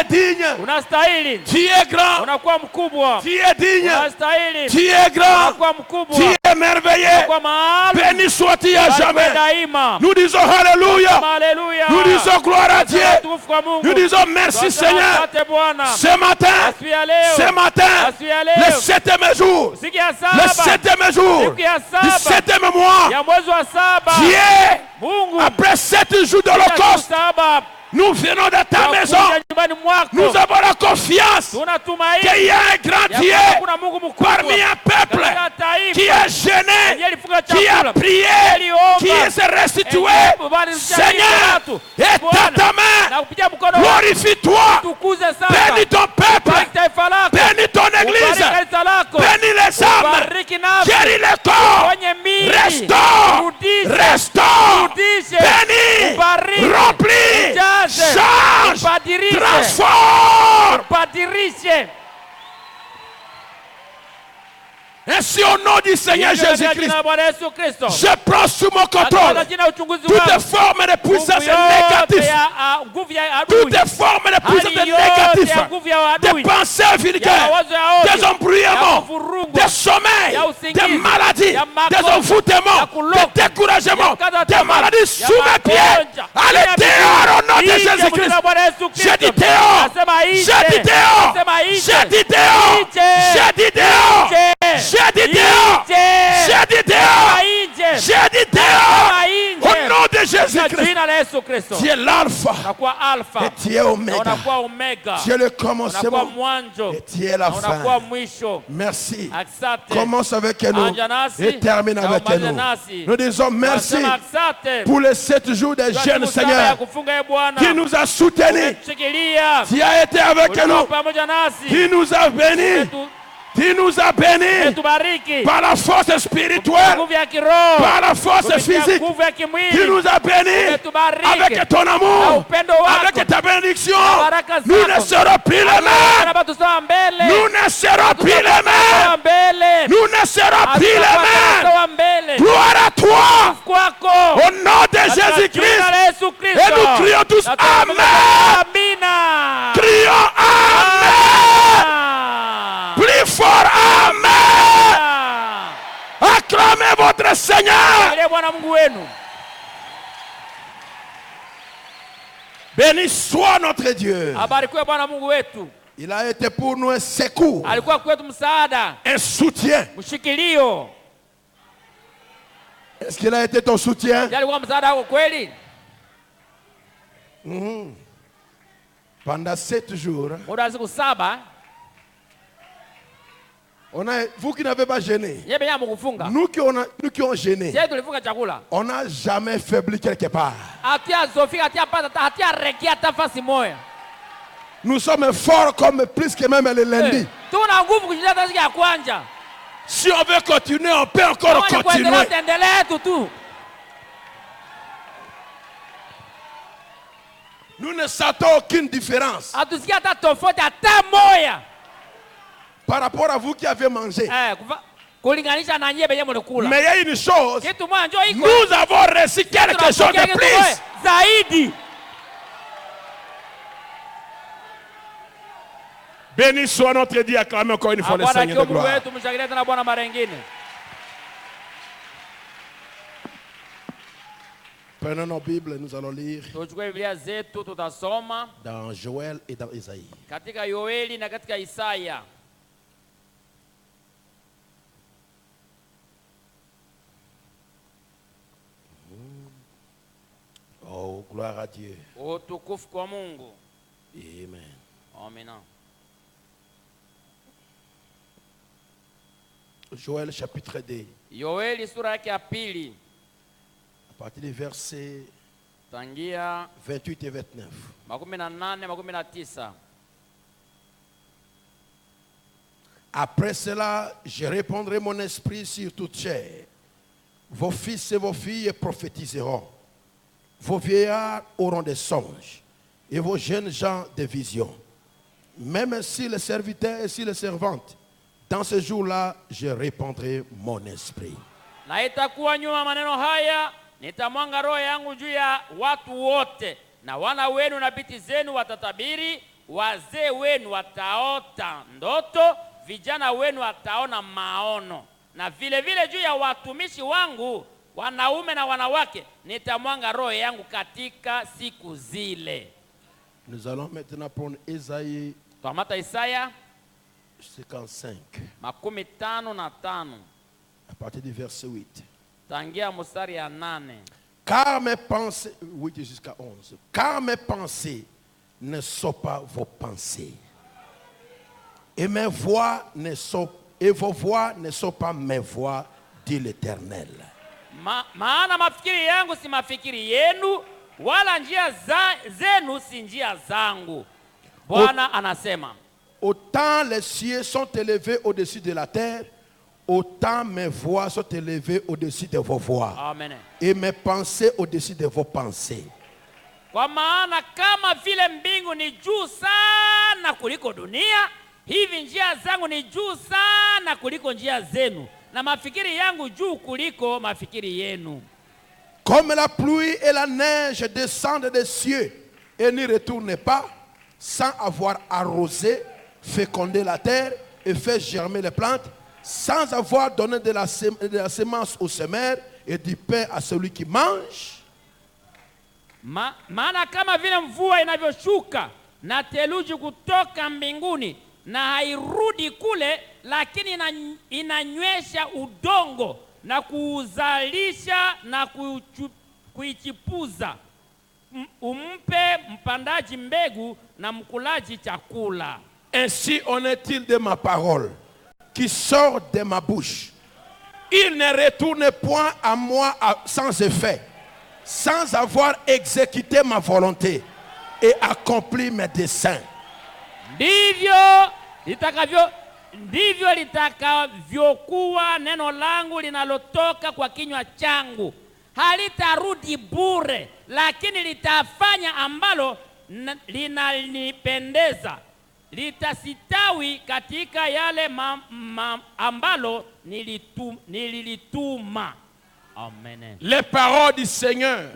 es digne. Unastahili. Tu es grand. Unakuwa mkubwa. Tu es digne. Unastahili. Tu es grand. Unakuwa mkubwa. Tu es merveilleux. Unakuwa maalum. Béni sois-tu à jamais. Daima. Nous disons Alléluia. Alléluia. Nous disons gloire à Dieu. Nous disons merci Seigneur. Ce matin, le 7e jour, le 7e jour, le 7e mois, Dieu, après 7 jours d'Holocauste, nous venons de ta maison. Nous avons la confiance qu'il y a un grand Dieu parmi un peuple qui a gêné, qui a prié, qui s'est restitué. Seigneur, étends ta main, glorifie-toi, bénis ton peuple, bénis ton église, bénis les âmes, guéris les corps, restaure, bénis, remplis, change, transforme. Ainsi au nom du Seigneur Jésus-Christ, je prends sous mon contrôle toutes formes de puissance négative, toutes formes de puissance négative, des pensées vulgaires, des embrouillements, des sommeils, des maladies, des envoûtements, des découragements, des maladies sous mes pieds. Allez dehors au nom de Jésus-Christ. J'ai dit dehors, j'ai dit dehors, j'ai dit dehors, j'ai dit dehors. J'ai dit dehors! J'ai dit dehors! J'ai dit dehors! Au nom de Jésus-Christ! Tu es l'alpha et tu es oméga. Tu es le commencement et tu es la fin. Merci. Commence avec nous et termine avec nous. Nous disons merci pour les 7 jours des jeunes Seigneur qui nous a soutenus. Tu as été avec nous. Qui nous a bénis. Tu nous as bénis par la force spirituelle, par la force physique. Tu nous as bénis avec ton amour, avec ta bénédiction. Nous ne serons plus les mêmes. Nous ne serons plus les mêmes. Nous ne serons plus les mêmes. Gloire à toi. Au nom de Jésus-Christ. Et nous crions tous Amen. Crions Amen. Plus fort, Amen. Acclamez votre Seigneur. Béni soit notre Dieu. Il a été pour nous un secours, un soutien. Est-ce qu'il a été ton soutien? Pendant 7 jours. Vous qui n'avez pas gêné, nous qui ont gêné, on n'a jamais faibli quelque part. Nous sommes forts comme plus que même le lundi. Si on veut continuer, on peut encore continuer. Nous ne sentons aucune différence par rapport à vous qui avez mangé. Mais il y a une chose, nous avons reçu quelque chose de plus. Béni soit notre Dieu, acclamez encore une fois le Seigneur de gloire. Prenons nos Bibles, nous allons lire dans Joël et dans Isaïe. Oh, gloire à Dieu. Amen. Amen. Joël chapitre 2. À partir du verset 28 et 29. Après cela, je répandrai mon esprit sur toute chair. Vos fils et vos filles prophétiseront. Vos vieillards auront des songes et vos jeunes gens des visions. Même si les serviteurs et si les servantes, dans ce jour-là, je répandrai mon esprit. Na itakuwa nyuma maneno haya, nitamwanga roho yangu juu ya watu wote, na wana wenu na binti zenu watatabiri, wazee wenu wataota ndoto, vijana wenu wataona maono, na vile vile juu ya watumishi wangu wanaume na wanawake nitamwanga roho yangu katika siku zile. Nous allons maintenant prendre Isaïe Tuamata Isaya 55 55 à partir du verset 8. tangia mstari ya 8. Car mes pensées, 8 jusqu'à 11. Car mes pensées ne sont pas vos pensées, et mes voix ne sont, et vos voix ne sont pas mes voix, dit l'Éternel. Maana mafikiri yangu si mafikiri yenu, wala njia zenu si njia zangu. Bwana anasema. Autant les cieux sont élevés au-dessus de la terre, autant mes voix sont élevées au-dessus de vos voix. Amen. Et mes pensées au-dessus de vos pensées. Kwa maana kama vile mbingu ni juu sana kuliko dunia, hivi njia zangu ni juu sana kuliko njia zenu, na mafikiri yangu juu kuliko mafikiri yenu. Comme la pluie et la neige descendent des cieux et n'y retournent pas, sans avoir arrosé, fécondé la terre et fait germer les plantes, sans avoir donné de la semence au semeur et du pain à celui qui mange. Maana kama vile mvua inavyoshuka na theluji kutoka mbinguni na hairudi kule, lakini inanywesha udongo na kuuzalisha na kuichipuza, umpe mpandaji mbegu na mkulaji chakula. Ainsi en est-il de ma parole qui sort de ma bouche. Il ne retourne point à moi sans effet, sans avoir exécuté ma volonté et accompli mes desseins. Ndivyo litakavyokuwa neno langu linalotoka kwa kinywa changu. Halitarudi bure, lakini litafanya ambalo linanipendeza. Litasitawi katika yale ambalo nililituma. Amen. Les paroles du Seigneur,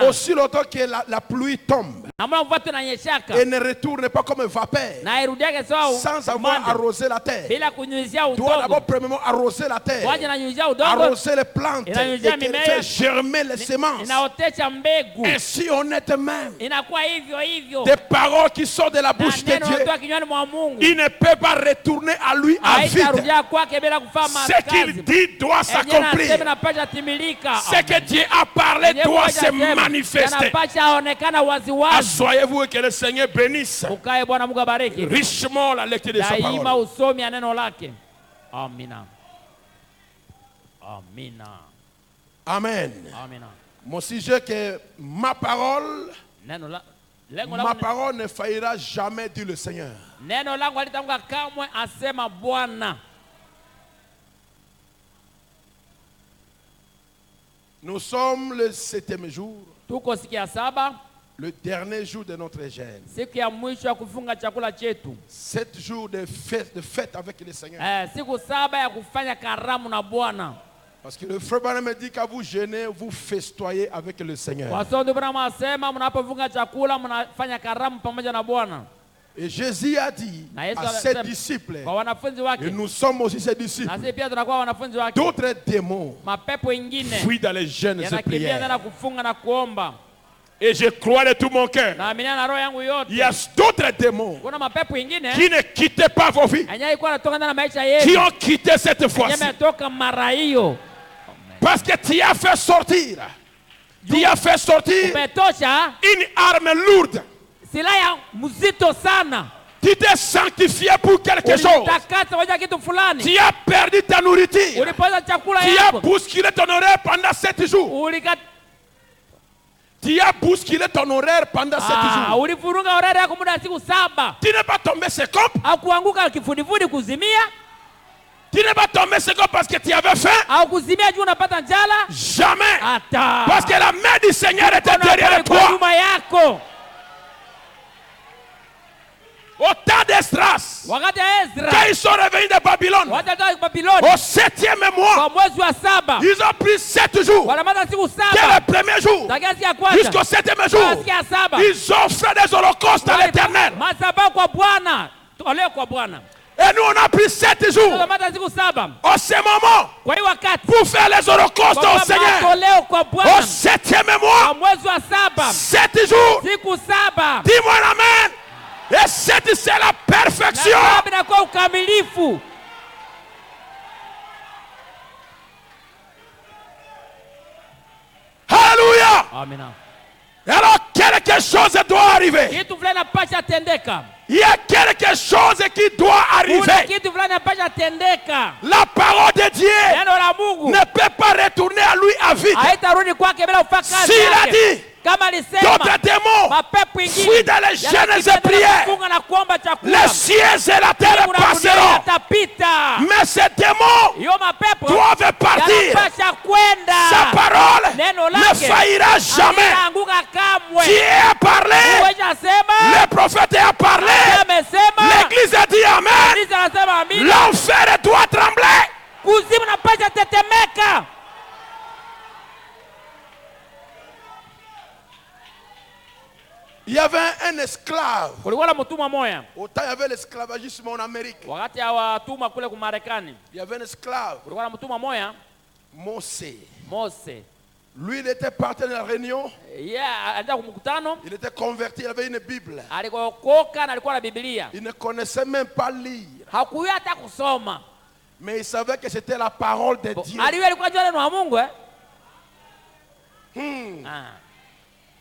aussi longtemps que la pluie tombe et ne retourne pas comme un vapeur, sans avoir arrosé la terre, doit d'abord premièrement arroser la terre, arroser les plantes et faire germer les semences. Ainsi honnêtement, des paroles qui sortent de la bouche de Dieu, il ne peut pas retourner à lui à vide. Ce qu'il dit doit s'accomplir. Ce que Dieu a parlé doit se manifester. Assoyez-vous et que le Seigneur bénisse richement la lecture de sa parole. Amen. Mon sujet que ma parole ne faillira jamais, dit le Seigneur. Nous sommes le 7e jour, le dernier jour de notre jeûne. 7 jours de fête avec le Seigneur. Parce que le frère Branham me dit qu'à vous jeûner, vous festoyez avec le Seigneur. Et Jésus a dit à ses disciples, et nous sommes aussi ses disciples, d'autres démons fuient dans les jeûnes et prières. Et je crois de tout mon cœur, il y a d'autres démons qui ne quittaient pas vos vies, qui ont quitté cette fois-ci. Parce que tu as fait sortir une arme lourde. Tu t'es sanctifié pour quelque chose. Tu as perdu ta nourriture. Tu as bousculé ton horaire pendant 7 jours. Tu as bousculé ton horaire pendant 7 jours. Tu n'es pas tombé second. Tu n'es pas tombé second parce que tu avais faim. Jamais. Parce que la main du Seigneur était derrière toi. Au temps des strass, quand ils sont revenus de Babylone, au 7e mois, ils ont pris 7 jours. Dès le premier jour jusqu'au 7e jour, ils offrent des holocaustes à l'Éternel. Et nous, on a pris 7 jours en ce moment pour faire les holocaustes au Seigneur. Au 7e mois, 7 jours. Dis-moi amen. Et 7, c'est la perfection. Alléluia. Amen. Alors quelque chose doit arriver. Il y a quelque chose qui doit arriver. La parole de Dieu ne peut pas retourner à lui à vide. S'il a dit, d'autres démons fuient dans les jeûnes et prières, les cieux et la terre passeront. Mais ces démons doivent partir. Sa parole ne faillira jamais. Dieu a parlé, le prophète a parlé, l'église a dit amen. L'enfer doit trembler. Il y avait un esclave. Autant il y avait l'esclavagisme en Amérique. Il y avait un esclave. Mose. Lui, il était parti de la réunion. Il était converti, il avait une Bible. Il ne connaissait même pas lire. Mais il savait que c'était la parole de Dieu.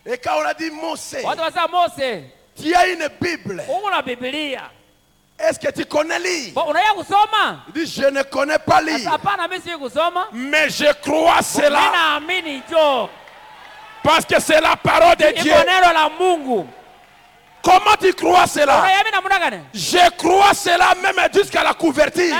Et quand on a dit Mose, tu as une Bible. Est-ce que tu connais lire? Il dit, je ne connais pas lire. Mais je crois cela. Parce que c'est la parole de Dieu. Comment tu crois cela? Je crois cela même jusqu'à la couverture.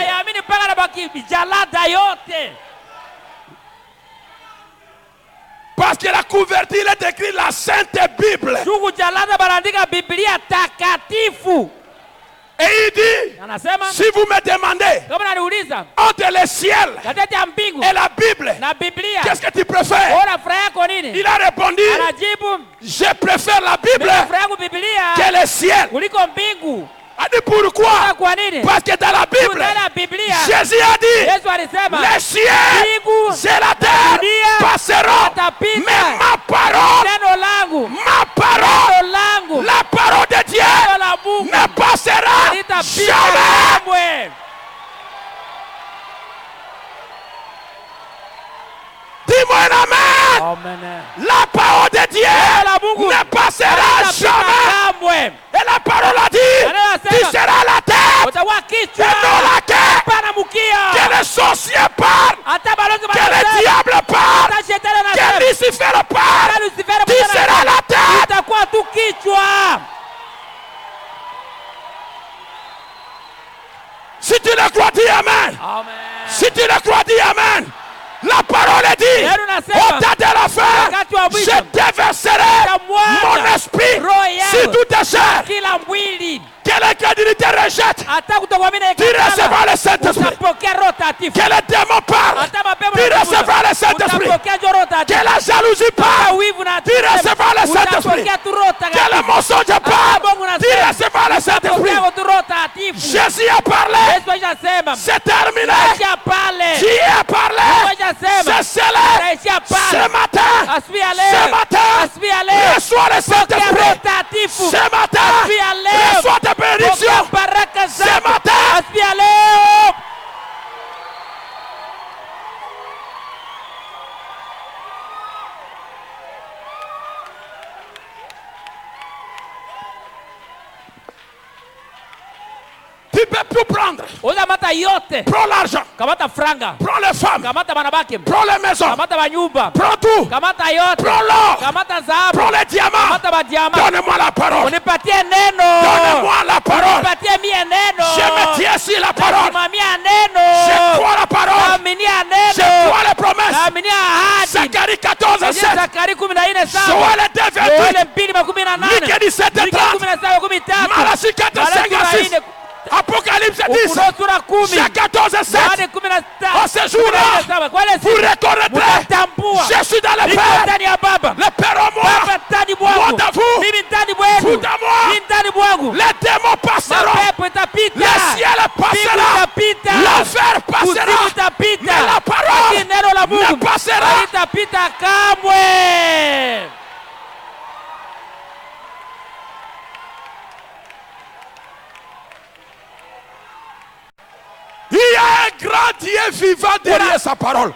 Parce que la couverture est écrite la Sainte Bible. Et il dit, si vous me demandez entre le ciel et la Bible, qu'est-ce que tu préfères? Il a répondu, je préfère la Bible que le ciel. A dit pourquoi? Parce que dans la Bible, Jésus a dit, les cieux et la terre passeront, mais ma parole, la parole de Dieu ne passera jamais. Dis-moi un amen. La parole de Dieu ne passera jamais. Et la parole a dit, tu seras la tête et non la queue. Que les sorciers parlent, que les diables parlent, que Lucifer parle, tu seras la tête. Si tu le crois, dis amen. Si tu le crois, dis amen. La parole est dit, au temps de la fin, je déverserai mon esprit sur toute ta chair. Que l'incrédulité rejette, tu recevras le Saint-Esprit. Que les démons parlent, tu recevras le Saint-Esprit. Que la jalousie parle, tu recevras le Saint-Esprit. Que le mensonge parle, tu recevras le Saint-Esprit. Jésus a parlé, c'est terminé. Dieu a parlé, c'est scellé. Ce matin, reçois le Saint-Esprit. Ce matin, reçois ta bénédiction. Ce matin, tu peux tout prendre. Prends l'argent. Prends les femmes. Prends les maisons. Prends tout. Prends l'or. Prends les diamants. Donne-moi la parole. Donne-moi la parole. Je me tiens sur la parole. Je crois la parole. Je crois les promesses. Zacharie 14, 7. Joël 2, 28. Michée 17, 30. Malachie 4, 5 à 6. Apocalypse 10, Jean 14 et 7. En ce jour-là, vous reconnaîtrez, je suis dans le Père, le Père en moi, moi dans vous, vous dans moi. Les démons passeront, le ciel passera, l'enfer passera, mais la parole ne passera. Il y a un grand Dieu vivant derrière sa parole.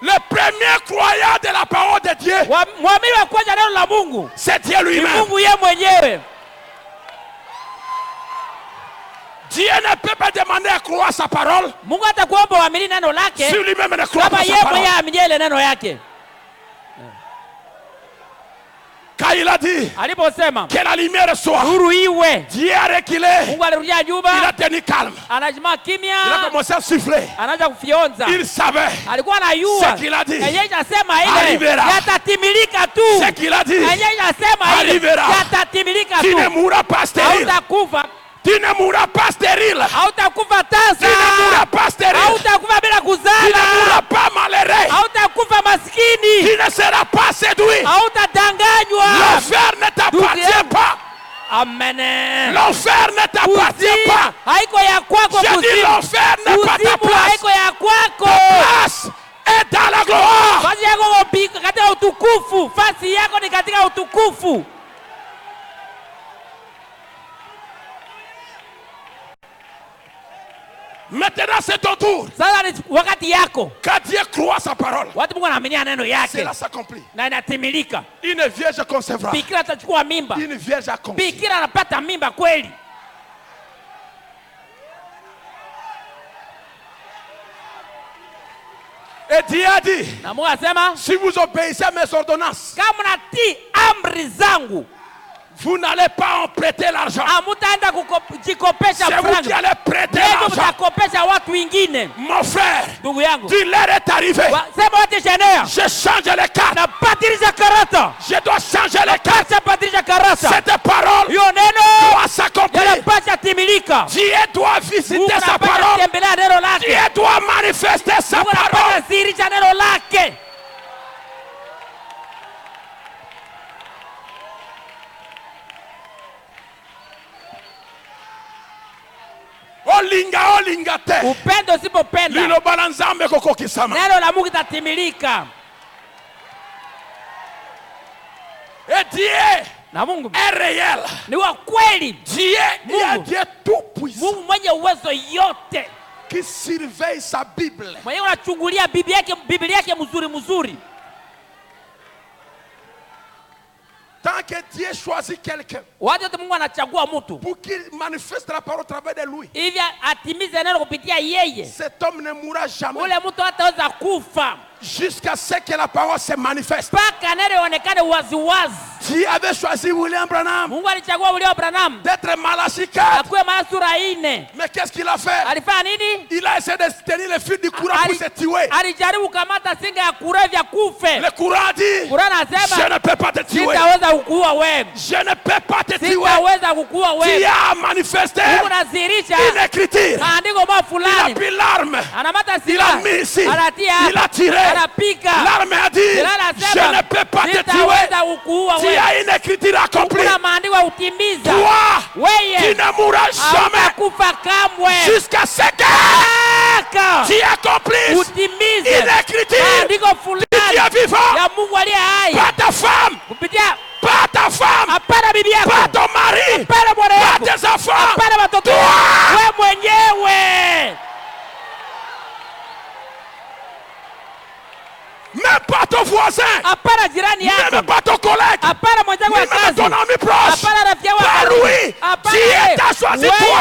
Le premier croyant de la parole de Dieu, c'est Dieu lui-même. Dieu ne peut pas demander à croire sa parole si lui-même ne croit pas sa parole. Quand il a dit que la lumière soit, Dieu a reculé, il a tenu calme, il a commencé à souffler, il savait ce qu'il a dit arrivera, ce qu'il a dit arrivera. Tu ne mourras pas stérile, tu ne mourras pas stérile, tu ne mourras pas stérile, tu ne mourras pas malheureux, tu ne seras pas séduit. L'enfer ne t'appartient pas. Amen. L'enfer ne t'appartient pas. Je dis l'enfer n'est pas ta place. Ta place est dans la gloire. Maintenant c'est ton tour. Quand Dieu croit sa parole, cela s'accomplit. Une vierge concevra, une vierge accomplit. Et Dieu a dit, si vous obéissez à mes ordonnances, vous n'allez pas en prêter l'argent. C'est vous qui allez prêter l'argent. Mon frère, tu l'heure est arrivé. Je change les cartes. Je dois changer les cartes. Cette parole doit s'accomplir. Dieu doit visiter sa parole. Dieu doit manifester sa parole. Olinga te. Upendo usipopenda, lilo balanzambe kokokisama. neno la Mungu litatimilika. Et Dieu na Mungu est réel. Ni wa kweli. Dieu est Dieu tout puissant. Mungu mwenye uwezo yote. Qui surveille sa Bible. Mwenye unachungulia Biblia yake mzuri. Tant que Dieu choisit quelqu'un pour qu'il manifeste la parole au travers de lui, cet homme ne mourra jamais jusqu'à ce que la parole se manifeste. Dieu avait choisi William Branham d'être Malachie 4. Mais qu'est-ce qu'il a fait? Il a essayé de tenir le fil du courant pour se tuer. Le courant a dit, je ne peux pas te tuer. Je ne peux pas te tuer. Dieu a manifesté une écriture. Il a pris l'arme. Il a mis ici. Il a tiré. L'arme a dit, je ne peux pas te tuer. Dieu a une écriture accomplie. Toi, tu ne mourras jamais jusqu'à ce que tu accomplisses une écriture. Tu es vivant. Pas ta femme. Pas ta femme. Pas ton mari. Pas tes enfants. Toi. Même pas ton voisin, même pas ton collègue, même ton ami proche, pas lui. Dieu t'a choisi toi.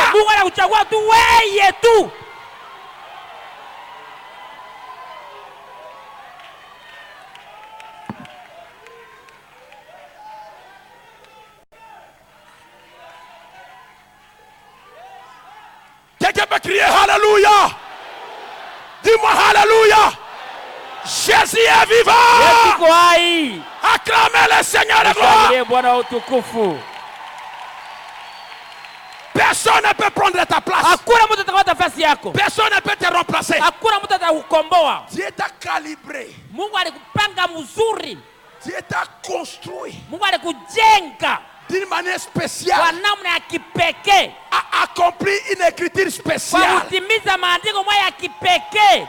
Quelqu'un peut crier Alléluia. Dis-moi Alléluia. Jésus est vivant. Yesu hai. Acclamez le Seigneur de gloire. Bwana utukufu. Personne ne peut prendre ta place. Hakuna mtu atakamata nafasi yako. Personne ne peut te remplacer. Hakuna mtu atakukomboa. Dieu t'a calibré. Mungu alikupanga mzuri. Dieu t'a construit. Mungu alikujenga D'une manière spéciale. kwa namna ya kipekee. A accompli une écriture Kwa spéciale. kutimiza maandiko moja ya kipekee.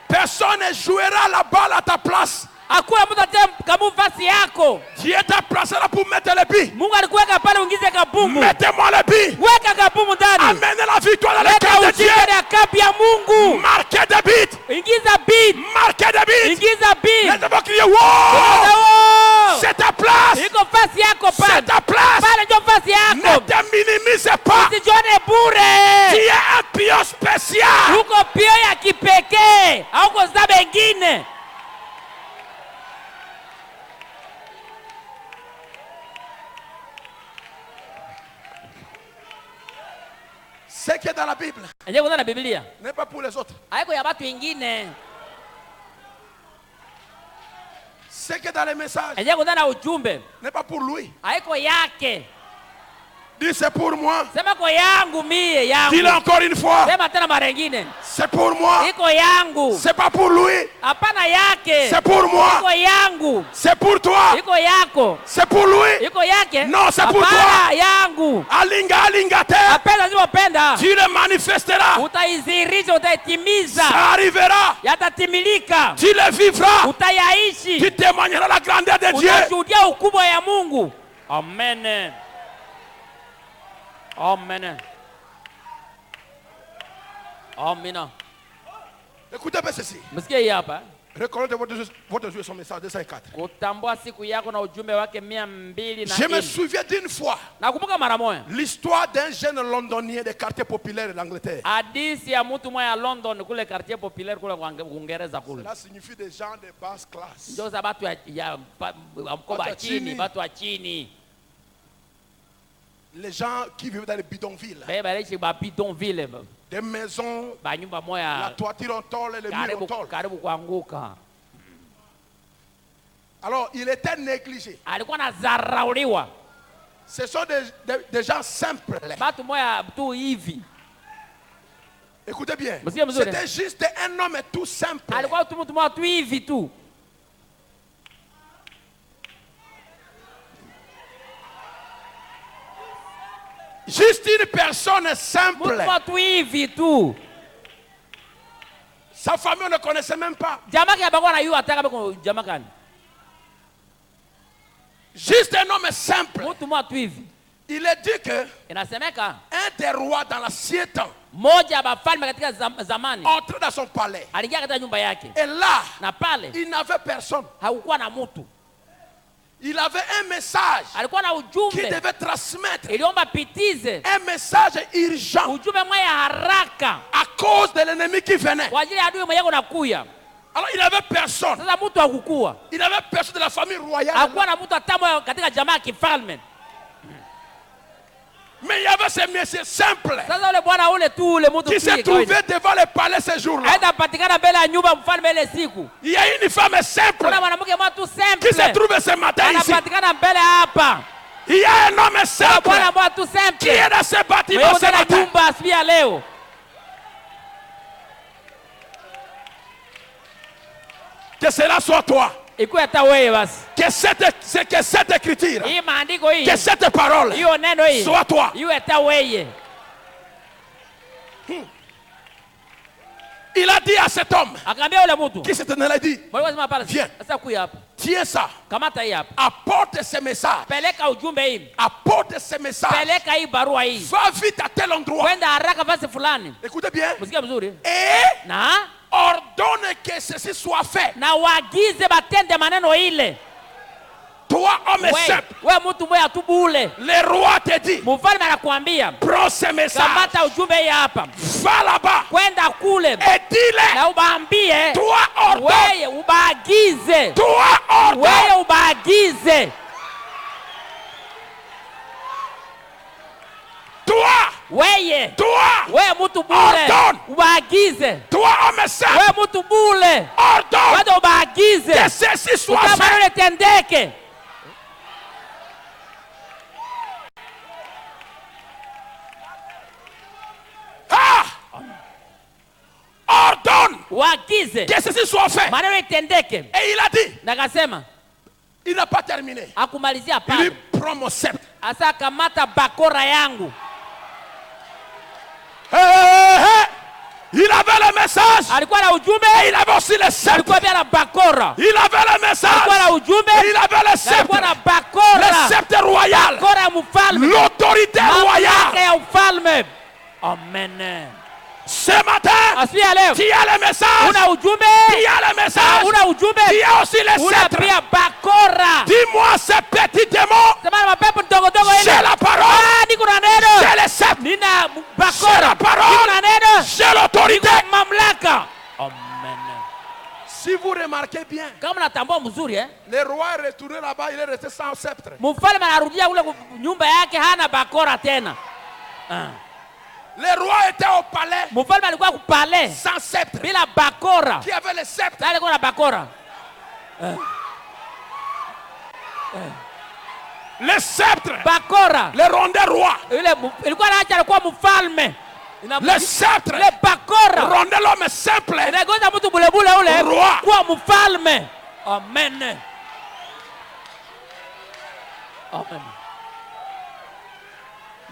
Personne ne jouera la balle à ta place. Hakuna mtu atakayekamua nafasi yako. Dieu t'a placé là pour mettre le but. Mungu alikuweka pale uingize kabumu. Mettez-moi le but. Weka kabumu ndani. Amenez la victoire dans le Leta cœur de ushindi Dieu. ndani ya kambi ya Mungu. Marquez des buts. Ingiza beat. Marquez des buts. Ingiza beat. Les devants crier wow. Oh! C'est ta place. Iko nafasi yako C'est pale. ta place. Pale ndio nafasi Ne yako. te minimise pas. Usijione Tu bure. es un pion spécial. Uko pio ya kipekee. Hauko za wengine. Ce qui est dans la Bible Nje kuna na Biblia. n'est pas pour les autres. Haiko ya watu wengine. Ce qui est dans les messages Nje kuna na ujumbe. n'est pas pour lui. Haiko yake. Dis c'est pour moi. Sema kwa yangu mie yangu. Dis-le encore une fois. Sema tena mara nyingine. C'est pour moi. Iko yangu. C'est pas pour lui. Hapana yake. C'est pour moi. Iko yangu. C'est pour toi. Iko yako. C'est pour lui. Iko yake. Non, c'est pour Hapana, toi. yangu. Alinga alinga te. Apenda zipopenda. Tu le manifesteras. Utaidhihirisha, utaitimiza. Ça arrivera. Yatatimilika. Tu le vivras. Utayaishi. Tu témoigneras la grandeur de Dieu. Utashuhudia ukubwa ya Mungu. Amen. Amen. Amina. Écoutez bien ceci. Msikie hii hapa. Reconnaissez votre Dieu son message 204. Kutambua siku yako na ujumbe wake 204. Je me souviens d'une fois Nakumbuka mara moja. l'histoire d'un jeune londonien des quartiers populaires d'Angleterre. Hadithi ya mtu mmoja London kule quartier populaire kule Uingereza kule. Cela signifie des gens de basse classe. Ndio za watu ya mkoba chini, watu wa chini. Les gens qui vivent dans les bidonvilles. Beba ishi ba bidonville. Des maisons, Ba nyumba la moja toiture en tôle et les murs en tôle. karibu kuanguka. Alors, il était négligé. Alikuwa anadharauliwa. Ce sont des gens simples. Watu moja tu hivi. Écoutez bien. Mzuri. C'était juste un homme tout simple. Alikuwa tu mtu moja tu hivi tu. Juste une personne simple. Mtu moja tu hivi tu. Sa famille, on ne connaissait même pas. Jamaa yake hapakuwa anajua hata kama kuna jamaa gani. Juste un homme simple. Mtu moja tu hivi. Il est dit que Inasemeka un des rois dans l'ancien temps mmoja wa wafalme katika zamani entrait dans son palais. aliingia katika nyumba yake. Et là, Na pale il n'avait personne. hakukuwa na mtu. Il avait un message Alikuwa na qu'il ujumbe. devait transmettre. Iliomba pitize. Un message urgent Ujumbe mmoja haraka à cause de l'ennemi qui venait. kwa ajili ya adui mwenyewe unakuya. Alors, il n'avait personne. Sasa mtu hakukua. Il n'avait personne de la famille royale. Hakuwa na mtu hata mmoja katika jamaa ya kifalme. Mais il y avait ce monsieur simple Sasa ule bwana ule tu ule mtu qui s'est trouvé devant le palais ce jour-là. aenda patikana mbele ya nyumba mfalme ile siku. Il y a une femme simple Kuna mwanamke mmoja tu qui se simple. trouve ce matin ici. Anapatikana mbele hapa. Il y a un homme simple Bwana mmoja tu qui simple. est dans ce bâtiment Wewe ce una matin. nyumba asubuhi ya leo. Que cela soit toi. Ikuwe hata wewe basi. Que cette écriture, Hii maandiko hii. que cette parole Hiyo neno hii. soit toi. Iwe hata wewe. Il a dit à cet homme Akamwambia yule mtu. qui s'était là, il dit, Mwalimu sema pale. Viens. Sasa kuya hapa. tiens ça, Kamata hii hapa. apporte ce message, Peleka ujumbe hii. apporte ce message, Peleka hii barua hii. va vite à tel endroit. Kwenda haraka fasi fulani. Écoutez bien. Msikia vizuri. Et Na ordonne que ceci soit fait. na waagize batende maneno ile. Toi, homme simple, Wewe mtu mmoja tu bule. le roi te dit, Mfalme anakuambia, prends ce message, kamata ujumbe hii hapa. va là-bas Kwenda kule et dis-le. na ubaambie. Toi, ordonne. Wewe ubaagize. Toi, ordonne. Wewe ubaagize. Toi, Wewe toi, mtu bule. Ordonne. Ubaagize. Waagize. Toi, homme simple. Wewe mtu bule. Ordonne. Watu ubaagize. Que ceci soit Kama fait. neno litendeke. Ordonne. Waagize. Que ceci soit fait. Maneno itendeke. Et il a dit. Nakasema. Il n'a pas terminé. Akumalizia Il pale. prend mon sceptre. Asa kamata bakora yangu. Il avait le message. Alikuwa na ujumbe. Et il avait aussi le sceptre. Alikuwa pia na bakora. Il avait le message. Alikuwa na ujumbe. Et il avait le sceptre. Alikuwa na bakora. Le sceptre royal. Bakora ya mfalme. L'autorité royale. Mamlaka ya ufalme. Amen. Ce matin, Asubuhi ya leo. tu as le message. Una ujumbe. Tu as le message. Una ujumbe. Tu as aussi le Una sceptre. pia bakora. Dis-moi ces petits démons. Sema mapepo ndogo ndogo ile. J'ai la parole. Niko na neno. J'ai le sceptre. Nina J'ai la bakora. parole. Niko na neno. J'ai l'autorité. Niko mamlaka. Amen. Si vous remarquez bien, Kama natambua mzuri le roi est retourné là-bas, il est resté sans sceptre. mfalme anarudia ule nyumba yake hana bakora tena. Le roi était au palais Mfalme alikuwa kupale sans sceptre. bila bakora. Qui avait le sceptre? Sasa alikuwa na bakora. Le sceptre. Bakora. Le rendait roi. Ile ilikuwa anaacha alikuwa mfalme. Le sceptre. Le bakora. Rendait l'homme simple. Inagoza mtu bule bule ule Roi. kuwa mfalme. Amen. Amen.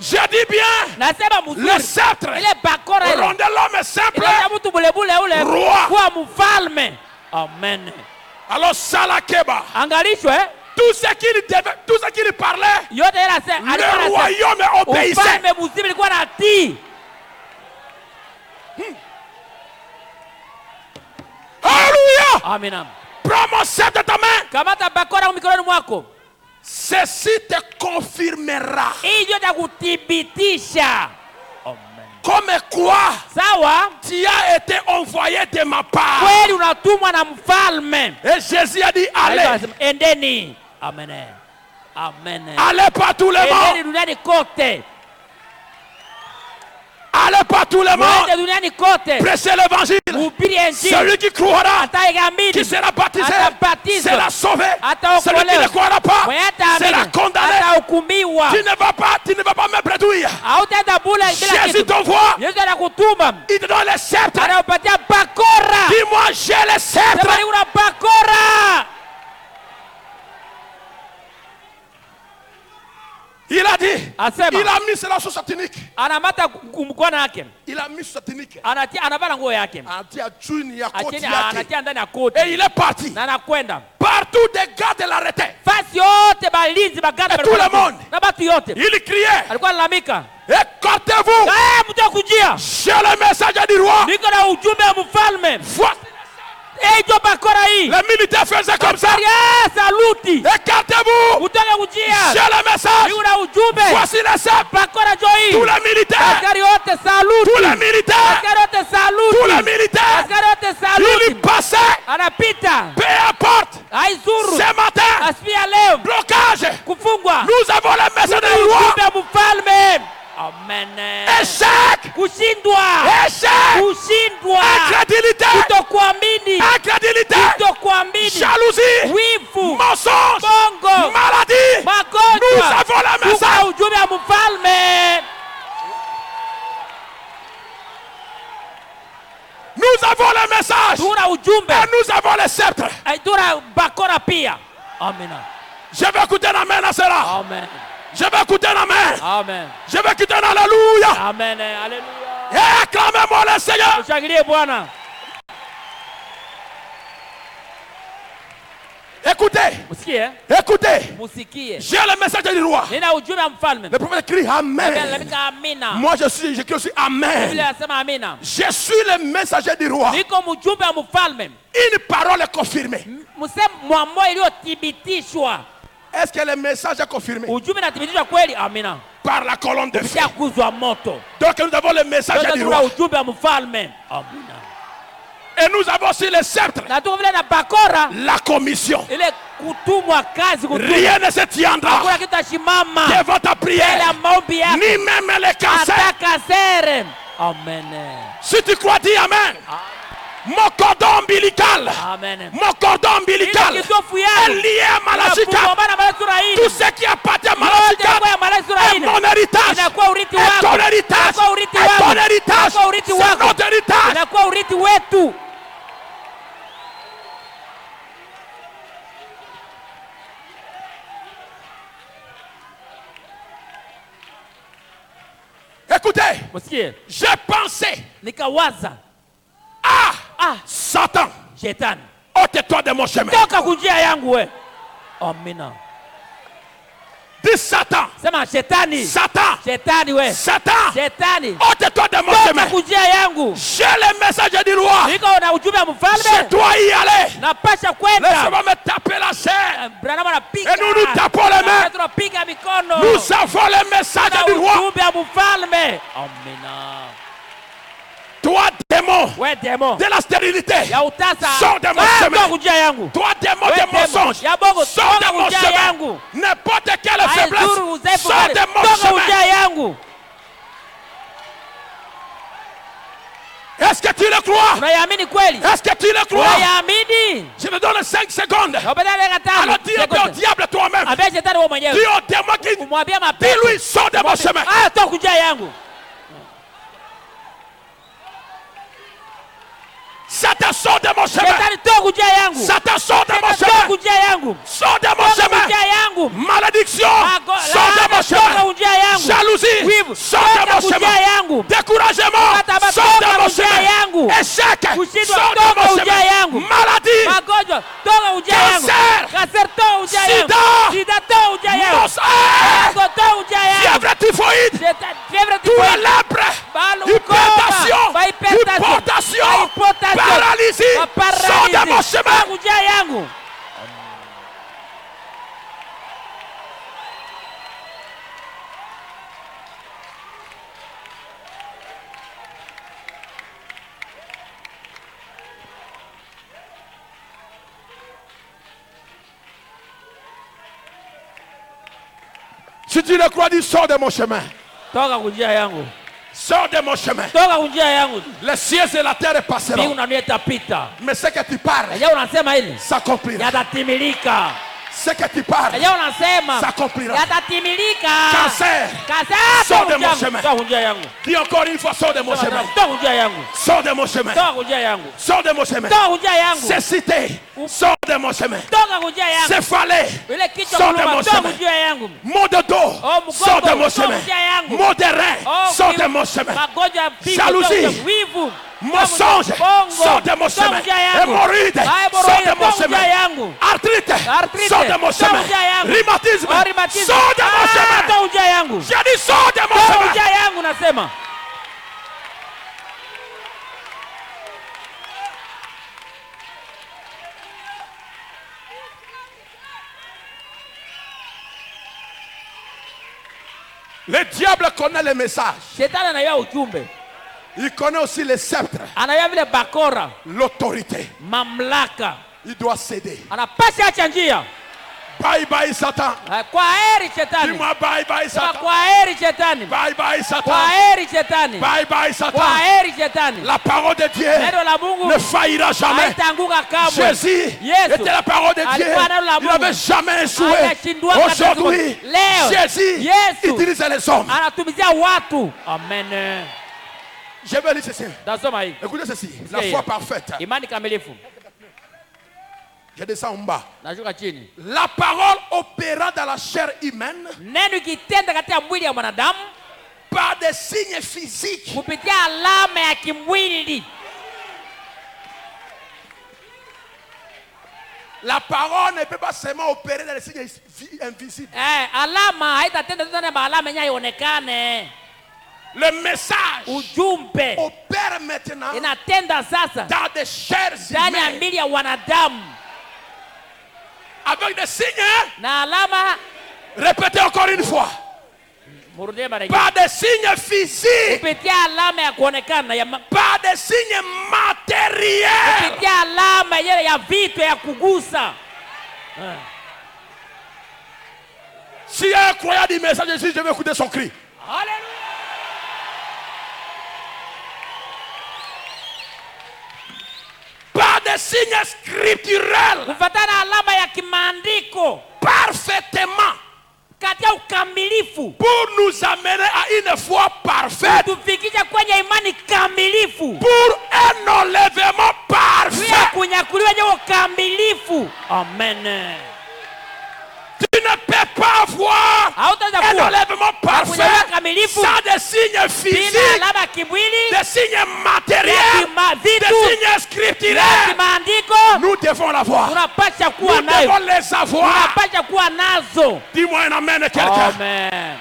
Je dis bien. Nasema mzuri. Le sceptre. Ile bakora ile Rendait l'homme simple. inagoza mtu bule bule ule Roi. kuwa mfalme. Amen. Alors Salakeba. Angalishwe Tout ce qu'il parlait. yote ile anasema Le royaume obéissait. ufalme mzima ilikuwa natii. Alléluia. Amen. Prends mon sceptre de ta main. Kamata bakora mikononi mwako. Ceci te confirmera. Hiyo itakuthibitisha. Amen. Comme quoi Sawa? tu as été envoyé de ma part. Kweli unatumwa na mfalme. Et Jésus a dit allez. Endeni. Amen. Amen. Allez par tous les Endeni mondes. duniani kote. Allez par tous les mondes. Mwende duniani kote. Prêchez l'évangile. Mhubiri injili. Celui qui croira, Ataiamini. qui sera baptisé, Atabatizwa. sera sauvé. Ataokolewa. Celui qui ne croira pas, Mwenye hataamini. sera condamné. Atahukumiwa. Tu ne vas pas me prédouiller. Hautaenda bure bila Jésus kitu. t'envoie. Yesu anakutuma. Il te donne le sceptre. Anakupatia bakora. Dis-moi, j'ai le sceptre. Sema una bakora. Il a dit, Asema. il a mis cela sur sa tunique. Anamata mkono yake. Il a mis sur sa tunique. Anavaa nguo yake. Anatia chini ya koti Acheni yake. anatia ndani ya koti. Et il est parti. Na anakwenda. Partout des gardes l'arrêtaient. Fasi yote balinzi baganda. Et tout le monde. Na batu yote. Il criait. Alikuwa analalamika. Écartez-vous. Mtu kujia. J'ai le message du roi. Niko na ujumbe wa mfalme. Voici. Hiyo bakora hii. Les militaires faisaient comme ça. Saluti. Écartez-vous. Mtoke kujia. J'ai le message. Niko na ujumbe. Voici le sceptre. Bakora joi. Tous les militaires. Askari wote saluti. Tous les militaires. Askari wote saluti. Tous les militaires. Askari wote saluti. Il passait. Anapita. Peu importe. Haizuru. Ce matin. Asubuhi ya leo. Blocage. Kufungwa. Nous avons le message du roi. Ujumbe wa mfalme. Amen. Échec. Kushindwa. Échec. Kushindwa. Incrédulité. Kutokuamini. Incrédulité. Kutokuamini. Jalousie. Wivu. Mensonge. Bongo. Maladie. Magonjwa. Nous avons le Tuko message. ujumbe wa mfalme. Nous avons le message. Tuna ujumbe. Et nous avons le sceptre. Tuna bakora pia. Amen. Je vais écouter un amen à cela. Amen. Je vais écouter un amen. Amen. Je vais écouter un alléluia. Amen. Alléluia. Et acclamez-moi le Seigneur. Mshangilie Bwana. Écoutez. Msikie. Écoutez. Musikie. J'ai le message du roi. Nina ujumbe wa mfalme. Le prophète crie Amen. Amina. Moi je crie aussi Amen. Biblia inasema amina. Je suis le messager du roi. Niko mjumbe wa mfalme. Une parole est confirmée. Msemo mwambo iliyothibitishwa. Est-ce que le message est confirmé? Ujumbe unathibitishwa kweli? Amina. Par la colonne de feu. Kuzwa moto. Donc nous avons le message du roi. Ujumbe wa mfalme. Amina. Et nous avons aussi le sceptre. Na tuko vile na bakora. La commission. Ile kutumwa kazi kutumwa. Rien ne se tiendra. Hakuna kitu tashimama. Devant ta prière. Ile maombi yako. Ni même les cancers. Hata kasere. Amen. Si tu crois, dis Amen. Mon cordon ombilical, Amen. mon cordon ombilical est lié à Malachika. Tout ce qui appartient à Malachika est mon héritage. Et ton héritage. Et ton héritage. C'est notre héritage. Écoutez, j'ai pensé. Satan, ôte-toi de mon chemin. Dis Satan. Satan. Ôte-toi de mon chemin. J'ai le message du roi. Je dois y aller. Laisse-moi me taper la chair. Et nous nous tapons les mains. Nous avons le message du roi. Toi, démon de la stérilité, sors de mon chemin. Toi, démon de mensonge, sors de mon chemin. N'importe quelle faiblesse, sors de mon chemin. Est-ce que tu le crois? Est-ce que tu le crois? Je te donne 5 secondes. Alors dis au diable toi-même. Dis au démon qui dis-lui, sors de mon chemin. Satan, sort de mon chemin. Satan, sort de mon chemin. Sort de mon chemin. Malédiction, sort de mon chemin. Jalousie, sort de mon chemin. Découragement, sort de mon chemin. Échec, sort de mon chemin. Maladie, cancer, sida, fièvre typhoïde, tout est lèpre, hypertension, paralysie, sort de mon chemin. Si tu le crois, dis sors de mon chemin. Sors de mon chemin. Les cieux et la terre passeront. Mais ce que tu parles s'accomplira. Ce que tu parles s'accomplira. Cancer, sors de mon chemin. Dis encore une fois, sors de mon chemin. Sors de mon chemin. Sors de mon chemin. Cécité, sors de mon chemin. Céphalée, sors de mon chemin. Maux de dos, sors de mon chemin. Maux de rein, sors de mon chemin. Jalousie, mensonge, sors de mon chemin. Hémorroïde, sors de mon chemin. Arthrite, sors de mon chemin. Rhumatisme, sors de mon chemin. J'ai dit sors de mon chemin. Le diable connaît les messages. Il connaît aussi les sceptres. L'autorité. Il doit céder. Bye bye Satan. Dis-moi bye bye Satan. Bye bye Satan. Bye bye Satan. La parole de Dieu ne faillira jamais. Jésus était la parole de Dieu. Il n'avait jamais échoué. Aujourd'hui, Jésus utilise les hommes. Amen. Je vais lire ceci. Écoutez ceci. La foi parfaite. Je descends en bas. La parole opérant dans la chair humaine par des signes physiques. La parole ne peut pas seulement opérer dans les signes invisibles. Le message opère maintenant dans des chairs humaines. Avec des signes. Répétez encore une fois. Pas des signes physiques. Pas des signes matériels. Si un croyant du message ici, je vais écouter son cri. Alléluia. à des signes scripturels. Kufuatana alama ya kimaandiko. Parfaitement. Katika ukamilifu. Pour nous amener à une foi parfaite. Tufikisha kwenye imani kamilifu. Pour un enlèvement parfait. Kunyakuliwa je ukamilifu. Amen. Tu ne peux pas avoir un enlèvement parfait sans des signes physiques, des signes matériels, des signes scripturels. Nous devons l'avoir. Nous devons les avoir. Dis-moi un amen quelqu'un. Amen.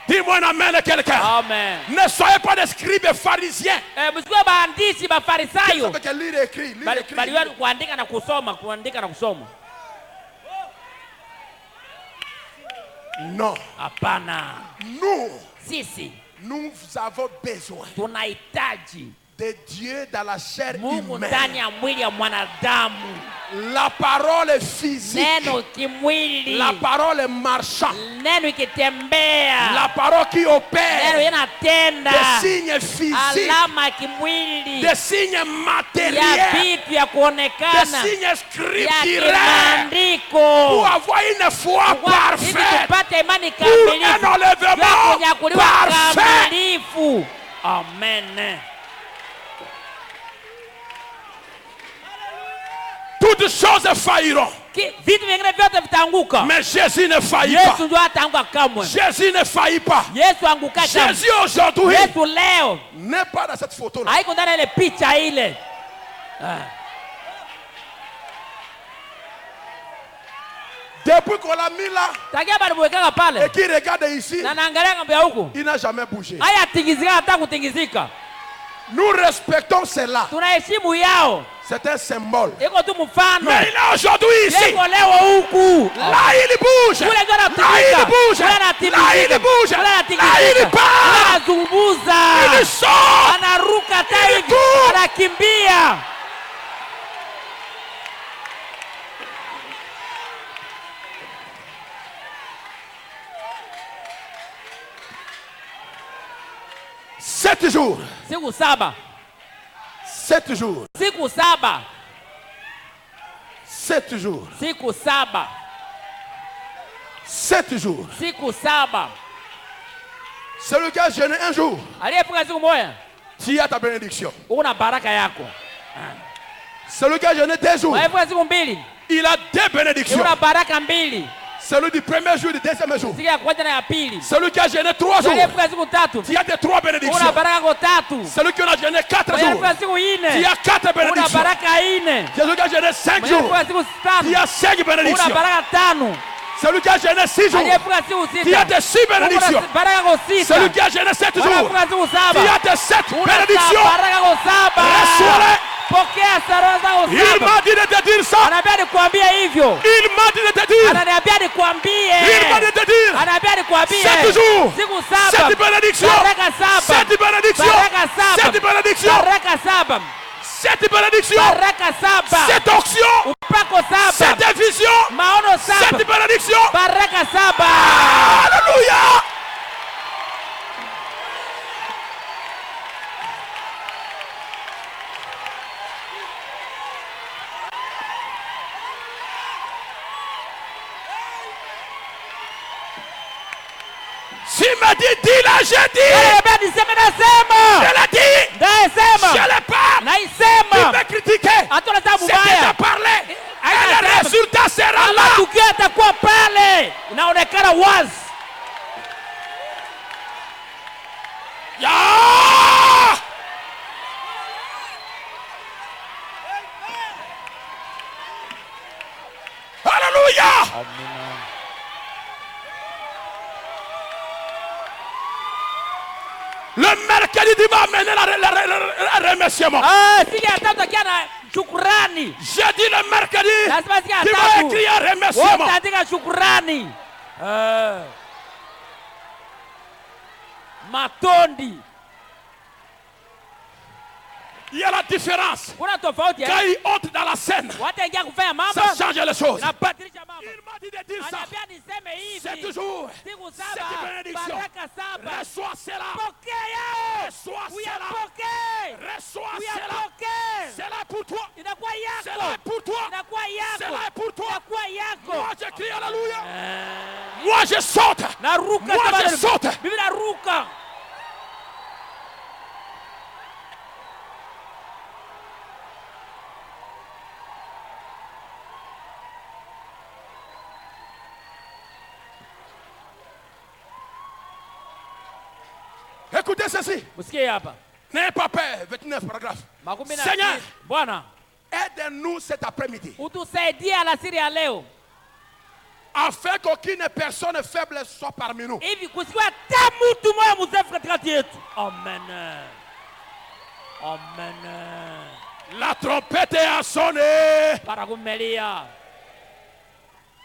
Dis-moi un amen quelqu'un. Amen. Ne soyez pas des scribes pharisiens. Msikuwe waandishi mafarisayo. Lire écrit. Bali kuandika na kusoma. Non. Hapana. Nous avons besoin de Dieu dans la chair humaine. La parole physique. La parole marchande. La parole qui opère. Des signes physiques. Des signes matériels. Des signes scripturels. Pour avoir une foi parfaite. Pour un enlèvement parfait. Amen. Toutes choses failliront. Mais Jésus ne faillit pas. Jésus ne faillit pas. Jésus aujourd'hui n'est pas dans cette photo-là. Depuis qu'on l'a mis là et qu'il regarde ici, il n'a jamais bougé. Nous respectons cela. C'est un symbole. Mais il est aujourd'hui ici. Là il bouge. Là il bouge. Là il bouge. Là il part. Il sort. Il court. Sept jours. 7 jours. 7 jours. 7 jours. Celui qui a jeûné un jour, tu as ta bénédiction. Celui qui a jeûné 2 jours, il a 2 bénédictions. Celui du premier jour et du deuxième jour. Celui qui a jeûné 3 jours, tu as des 3 bénédictions. Celui qui a jeûné 4 jours, tu as 4 bénédictions. Celui qui a jeûné 5 jours, tu as 5 bénédictions. Celui qui a jeûné 6 jours, tu as des 6 bénédictions. Celui qui a jeûné 7 jours, tu as des 7 bénédictions. Reçois-les. Il m'a dit de te dire ça. Il m'a dit de te dire. Il m'a dit de te dire. 7 jours. 7 bénédictions. 7 bénédictions. 7 bénédictions. 7 bénédictions. 7 options. 7 visions. 7 bénédictions. Alléluia. Tu me dis, dis-le, j'ai dit. Je l'ai dit. Je l'ai pas. Tu peux critiquer. C'est déjà parlé. Et le résultat sera là. Ya! Alléluia. Le mercredi, tu vas amener le remerciement. J'ai dit le mercredi, tu vas écrire un remerciement. Matondi. Il y a la différence. Quand il entre dans la scène, ça change les choses. Il m'a dit de dire ça. C'est toujours cette bénédiction. Reçois cela. Reçois cela. Reçois cela. C'est là pour toi. C'est là Cela est pour toi. inakuwa yako, Cela est pour toi. inakuwa yako. Moi je crie alléluia. Moi je saute. Naruka, Moi je saute. Bibi naruka. Écoutez ceci. Msikie hapa. N'ayez pas peur. 29 paragraphe. Seigneur, Bwana, aide-nous cet après-midi. utusaidie alasiri ya leo. Afin qu'aucune personne faible soit parmi nous. Hivi kusikiwa hata mtu mmoja mzaifu katikati yetu. Amen. Amen. La trompette a sonné. Paragumelia.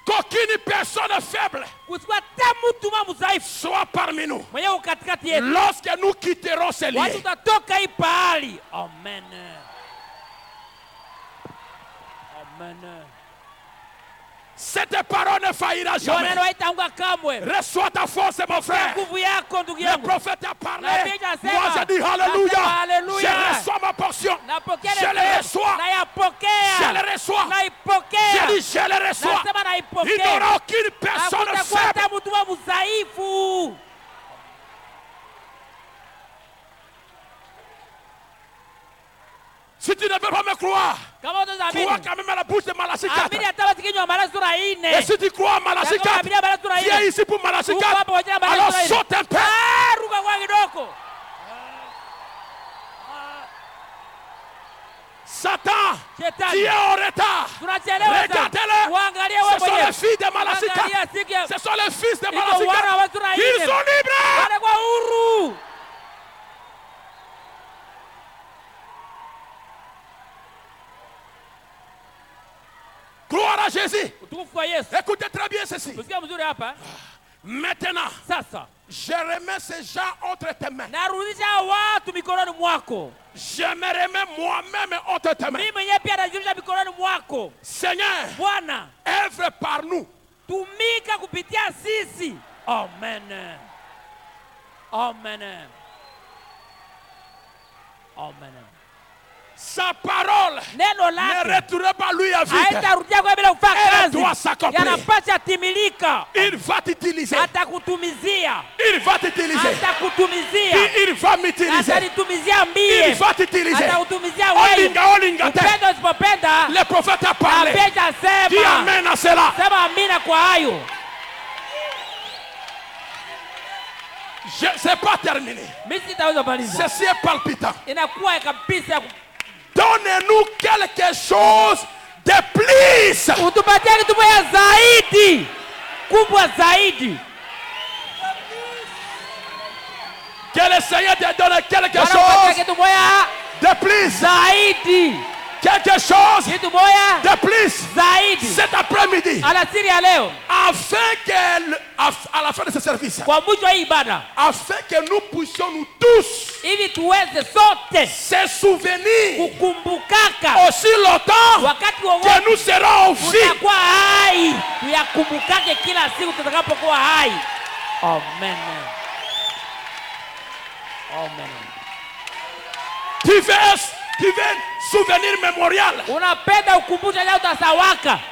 Qu'aucune personne faible Kusikiwa hata mtu mmoja mzaifu soit parmi nous. mwenye katikati yetu. Lorsque nous quitterons ces lieux. Watu tutatoka hii pahali. Amen. Amen. Cette parole ne faillira jamais. Reçois ta force, mon frère. Le prophète a parlé. Moi, je dis alléluia. Je reçois ma portion. Je le reçois. Je le reçois. Je dis je le reçois. Il n'y aura aucune personne faible. Si tu ne veux pas me croire, crois quand même à la bouche de Malachie 4. Et si tu crois à Malachie 4, viens ici pour Malachie 4. Alors saute un peu. Satan, tu es en retard. Regardez-le. Ce sont les filles de Malachie 4. Ce sont les fils de Malachie 4. Ils sont libres. Gloire à Jésus. Écoutez très bien ceci. Maintenant, je remets ces gens entre tes mains. Je me remets moi-même entre tes mains. Seigneur, œuvre par nous. Amen. Amen. Amen. Sa parole ne retournera pas lui à vide. Elle doit s'accomplir. Il va t'utiliser. Il va t'utiliser. Il va m'utiliser. Il va t'utiliser. Olinga. Le prophète a parlé. Dis amen à cela. C'est pas terminé. Ceci est palpitant. Donnez-nous quelque chose de plus. Que le Seigneur te donne quelque chose de plus. Quelque chose de plus cet après-midi, afin que à la fin de ce service, afin que nous puissions nous tous se souvenir aussi longtemps que nous serons en vie. Amen. Amen. Tu veux souvenir mémorial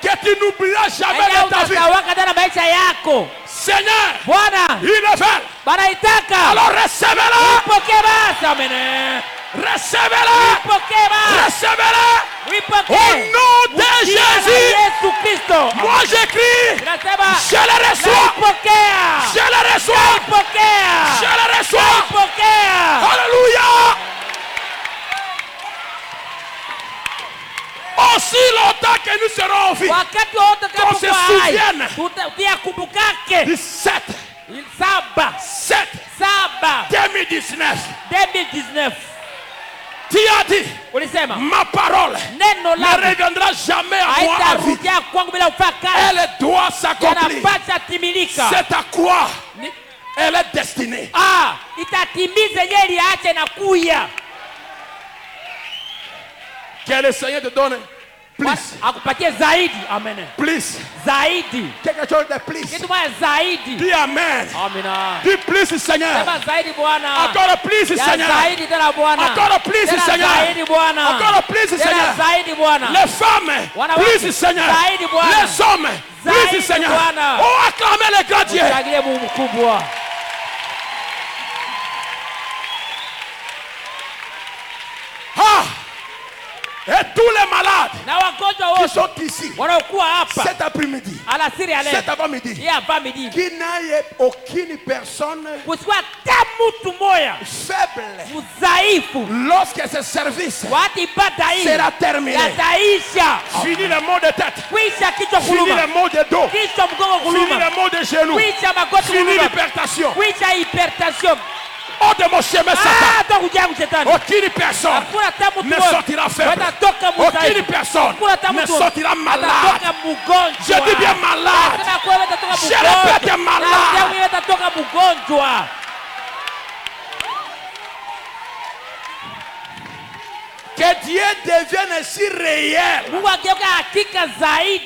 que tu n'oublieras jamais de ta vie. Seigneur, il le fait. Alors recevez-le. Recevez-le. Recevez-le. Au nom de Jésus. Moi j'écris. Je le reçois. Je le reçois. Je le reçois. Alléluia. Aussi longtemps que nous serons en vie, qu'on se souvienne du 7 2019. Tu as dit, ma parole ne reviendra jamais à moi à vie. Elle doit s'accomplir. C'est à quoi elle est destinée. Que le Seigneur te donne Plus. Akupatie zaidi. Amen. Plus. Zaidi. Quelque chose de plus. Kitu moja zaidi. Dis amen. Amina. Dis plus, Seigneur. Sema zaidi Bwana. Encore plus, Seigneur. Zaidi tena Bwana. Encore plus, Seigneur. Zaidi Bwana. Encore plus, Seigneur. Zaidi Bwana. Les femmes, plus, Seigneur. Zaidi Bwana. Les hommes, plus, Seigneur. Oh, acclamez le grand Dieu. Mshangilie Mungu mkubwa. Ah! Et tous les malades na wagonjwa wote qui sont ici wanaokuwa hapa cet après-midi, alasiri ya leo, cet avant-midi, qu'il n'ait aucune personne kusiwa hata mtu moya faible mzaifu lorsque ce service wakati ibada hii sera terminé. Yataisha. Fini le mot de tête, Kwisha kichwa fini kuluma, le mot de dos, kisha mgongo fini kuluma, le mot de genou, kwisha magoti fini kuluma, l'hypertension. kwisha hypertension. Oh de mon chemin Satan, aucune personne ne sortira faible, aucune personne ne sortira malade. Je dis bien malade, je répète malade. Que Dieu devienne ainsi réel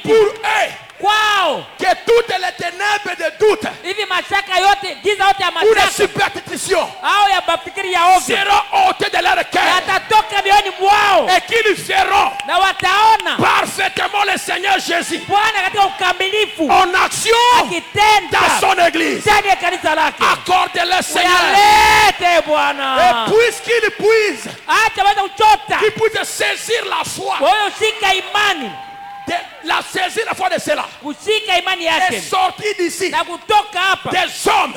pour eux. Wow. Que toutes les ténèbres de doute ou de superstition seront ôtées de leur cœur et qu'ils verront parfaitement le Seigneur Jésus en action dans son église. Accorde-le Seigneur, et puisqu'il puisse, qu'il puisse saisir la foi, la saisir la foi de cela et sortir d'ici des hommes,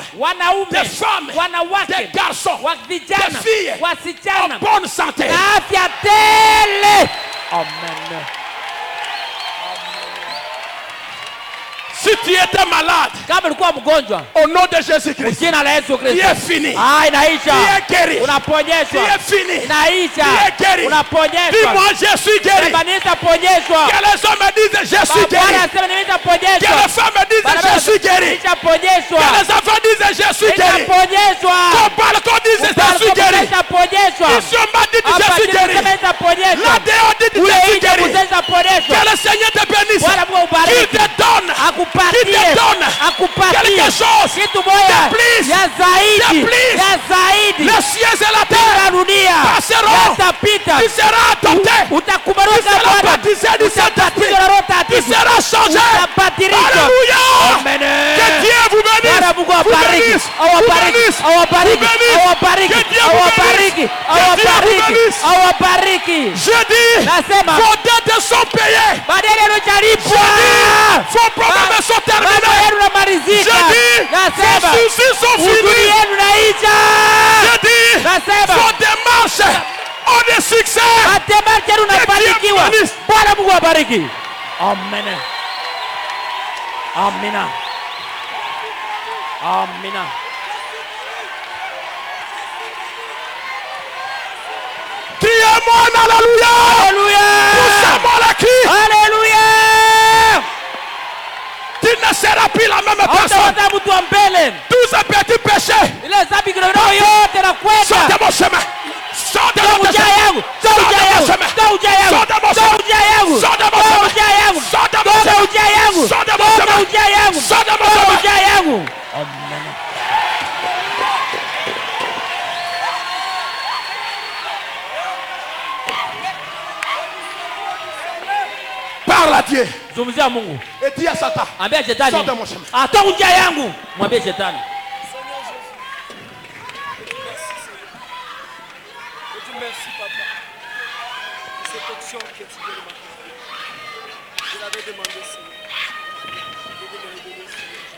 des femmes, des garçons, des filles en bonne santé. Amen. Si tu étais malade, au nom de Jésus-Christ, il est fini. Il est guéri. Il est fini. Il est guéri. Dis-moi, je suis guéri. Que les hommes disent, je suis guéri. Que les femmes disent, je suis guéri. Que les enfants disent, je suis guéri. Qu'on parle, qu'on dise, je suis guéri. Ici, on m'a dit, je suis guéri. Là-dedans, on dit, je suis guéri. Que le Seigneur te bénisse. Qu'il te donne. Qu'il te donne quelque chose de plus, le ciel et la terre passeront, tu seras adopté, tu seras baptisé du Saint-Esprit, tu seras changé. Alléluia. Que Dieu vous bénisse, vous bénisse, que Dieu vous bénisse. Je dis, vos dettes sont payées. Je dis, vos problèmes sont terminés. Je dis, vos soucis sont finis. Je dis, vos démarches ont des succès. Que Dieu vous bénisse. Amen. Amina. Amina. Criez-moi, alléluia. Alléluia. Alléluia. Tu ne seras plus la même personne. Tous ces petits péchés sont de mon chemin. Sont de mon chemin. Sont de mon chemin. Sont de mon chemin. Sont de mon chemin. Sont de mon chemin. Sont de mon chemin. Sont de mon chemin. Parle à Dieu. Et dis à Satan, sors de mon chemin. Merci papa. Cette option que tu viens de m'accorder. Je l'avais demandé, Seigneur. Je vais me redonner, Seigneur.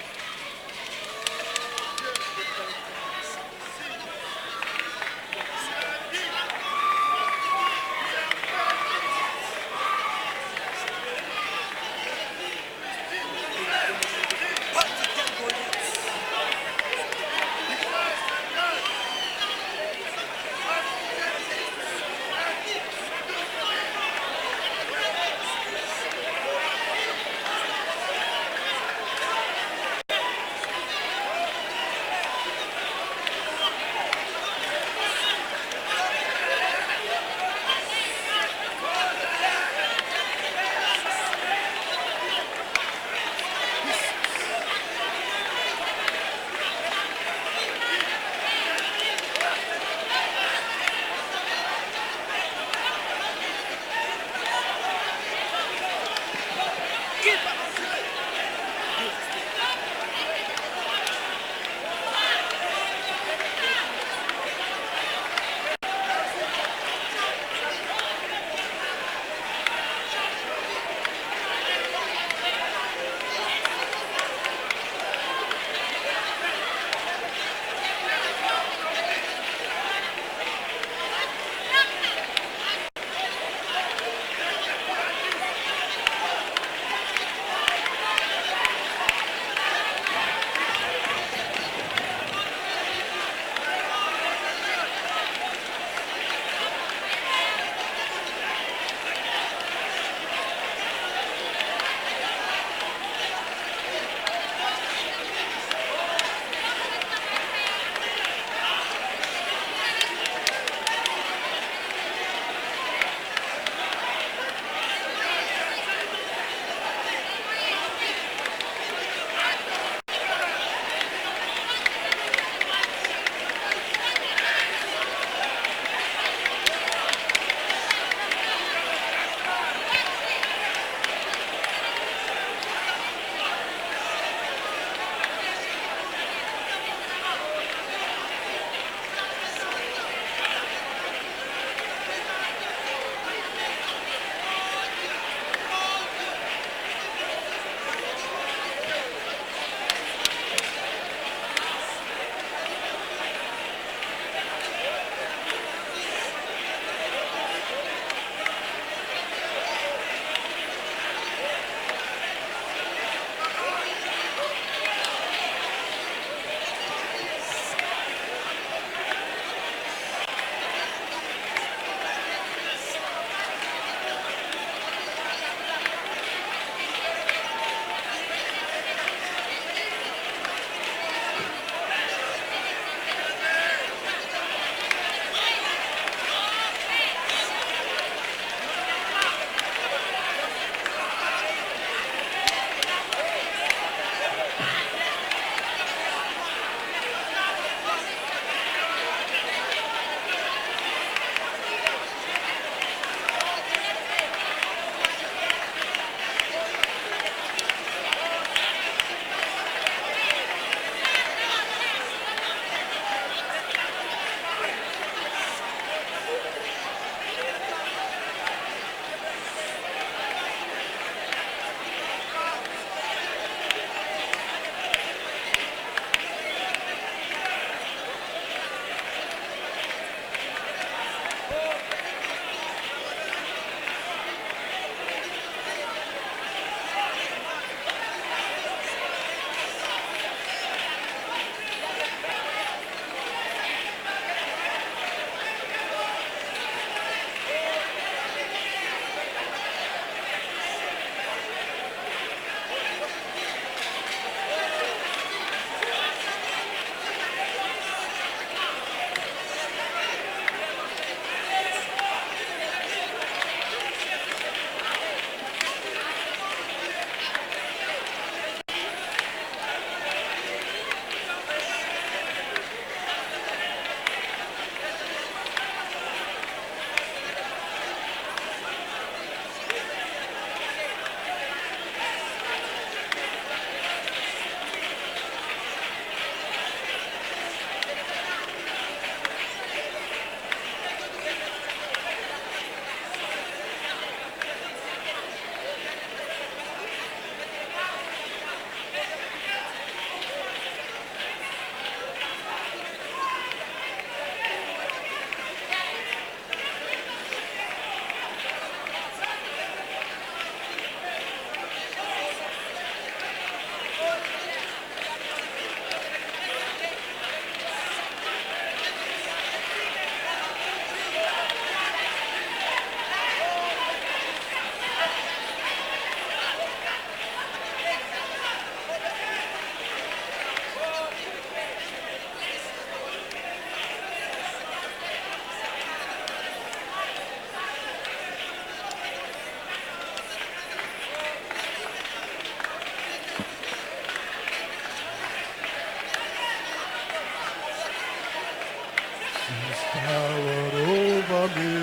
power over me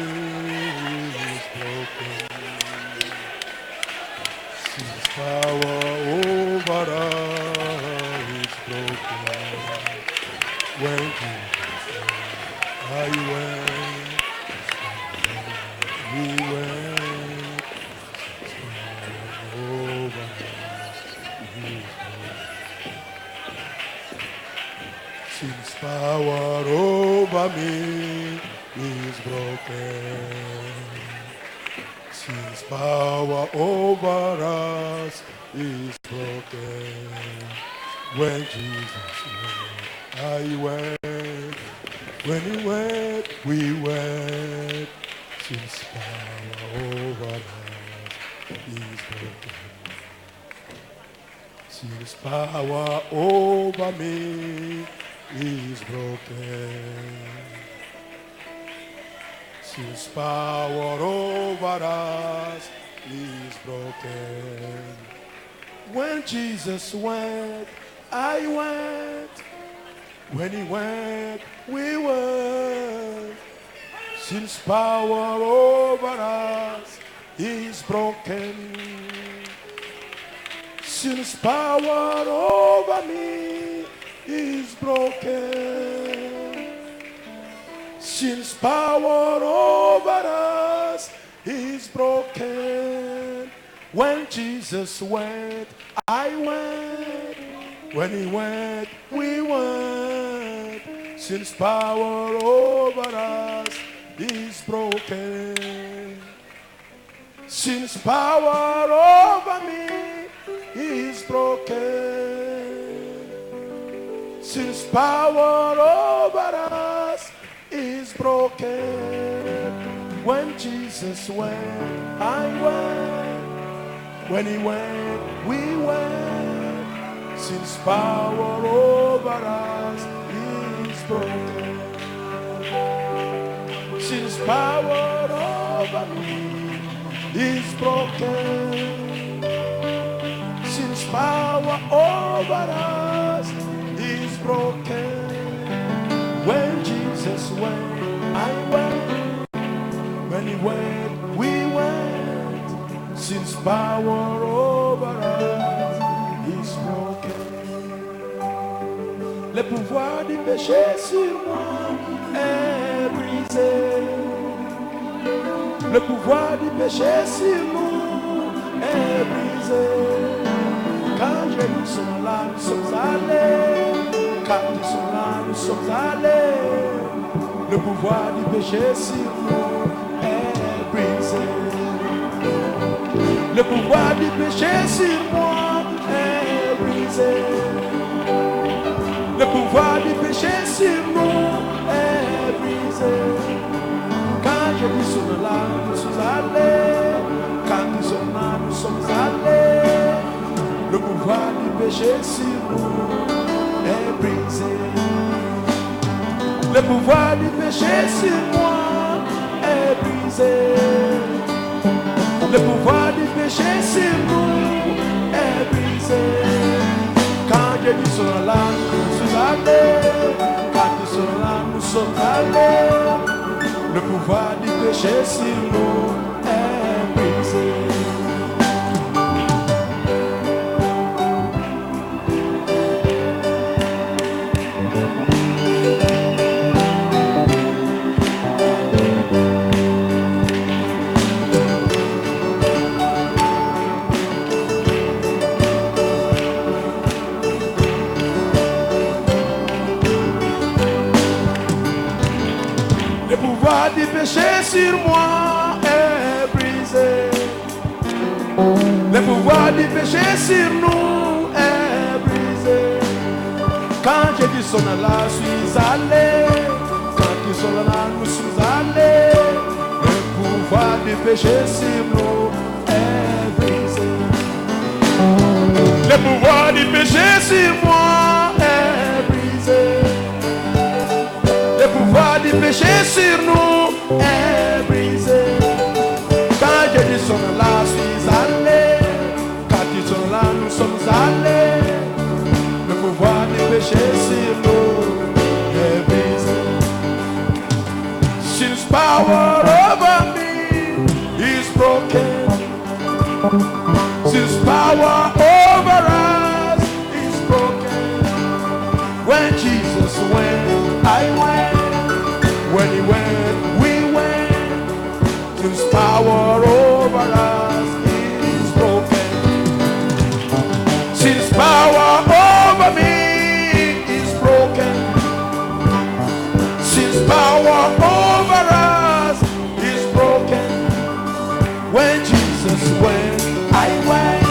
is broken. Sin's power over us is broken. When Jesus went, I went, we went. Over us is broken. Sin's power over me is broken. Sin's power over us is broken. When Jesus went, I went. When he went, we went. Sin's power over us is broken. Sin's power over me is broken. Sin's power over us is broken. When Jesus went, I went. When he went, we went. Sin's power over us is broken. Sin's power over me is broken. Sin's power over us is broken. When Jesus went, I went. When he went, we went. Sin's power over us is broken. Sin's power over me is broken. Sin's power over us is broken. When Jesus went, I went. When he went, we went. Sin's power over us is broken. Sin's power over me is broken. Sin's power over us is broken. When Jesus went, I went. When he went, we went. Sin's power over us is broken. Le pouvoir du péché sur moi est brisé. Le pouvoir du péché sur nous est brisé. Quand Jésus sont là, nous sommes allés. Quand ils sont là, nous sommes allés. Le pouvoir du péché sur nous est brisé. Le pouvoir du péché sur moi est brisé. Le pouvoir du péché sur nous est brisé. Quand Jésus sont là, nous sommes allés. Quand ils sont là, nous sommes allés. Le pouvoir du péché sur nous est brisé. Le pouvoir du péché sur moi est brisé. Le pouvoir du péché sur nous est brisé. Quand Jésus sera là, nous sommes allés. Quand il sera là, nous sommes allés. Le pouvoir du péché sur nous est brisé. Le pouvoir du péché sur moi est brisé. Le pouvoir du péché sur nous est brisé. Quand Jésus sonne là, je suis allé. Quand il sonne là, nous sommes allés. Le pouvoir du péché sur nous est brisé. Le pouvoir du péché sur moi est brisé. Le pouvoir du péché sur nous est brisé. Quand Jésus sonne là, je suis allé. Quand ils sont là, nous sommes allés. Le pouvoir du péché sur nous est brisé. power over me is broken. Since power over us is broken. When Jesus went, I went. When he went, we went. Since power over us is broken. Since power over me is broken. Since power over us is broken. When Jesus went, I went.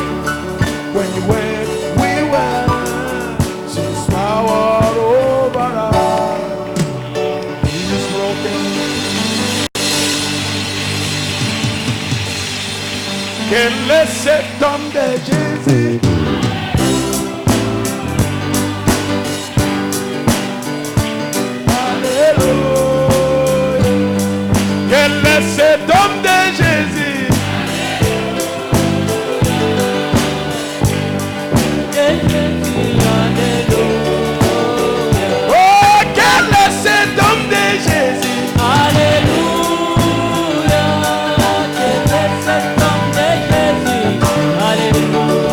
When you went, we went. Since power over us is broken. Quel est cet homme de Jésus? Alléluia. Quel est cet homme de Jésus? Oh, quel est cet homme de Jésus? Alléluia, quel est cet homme de Jésus? Alléluia.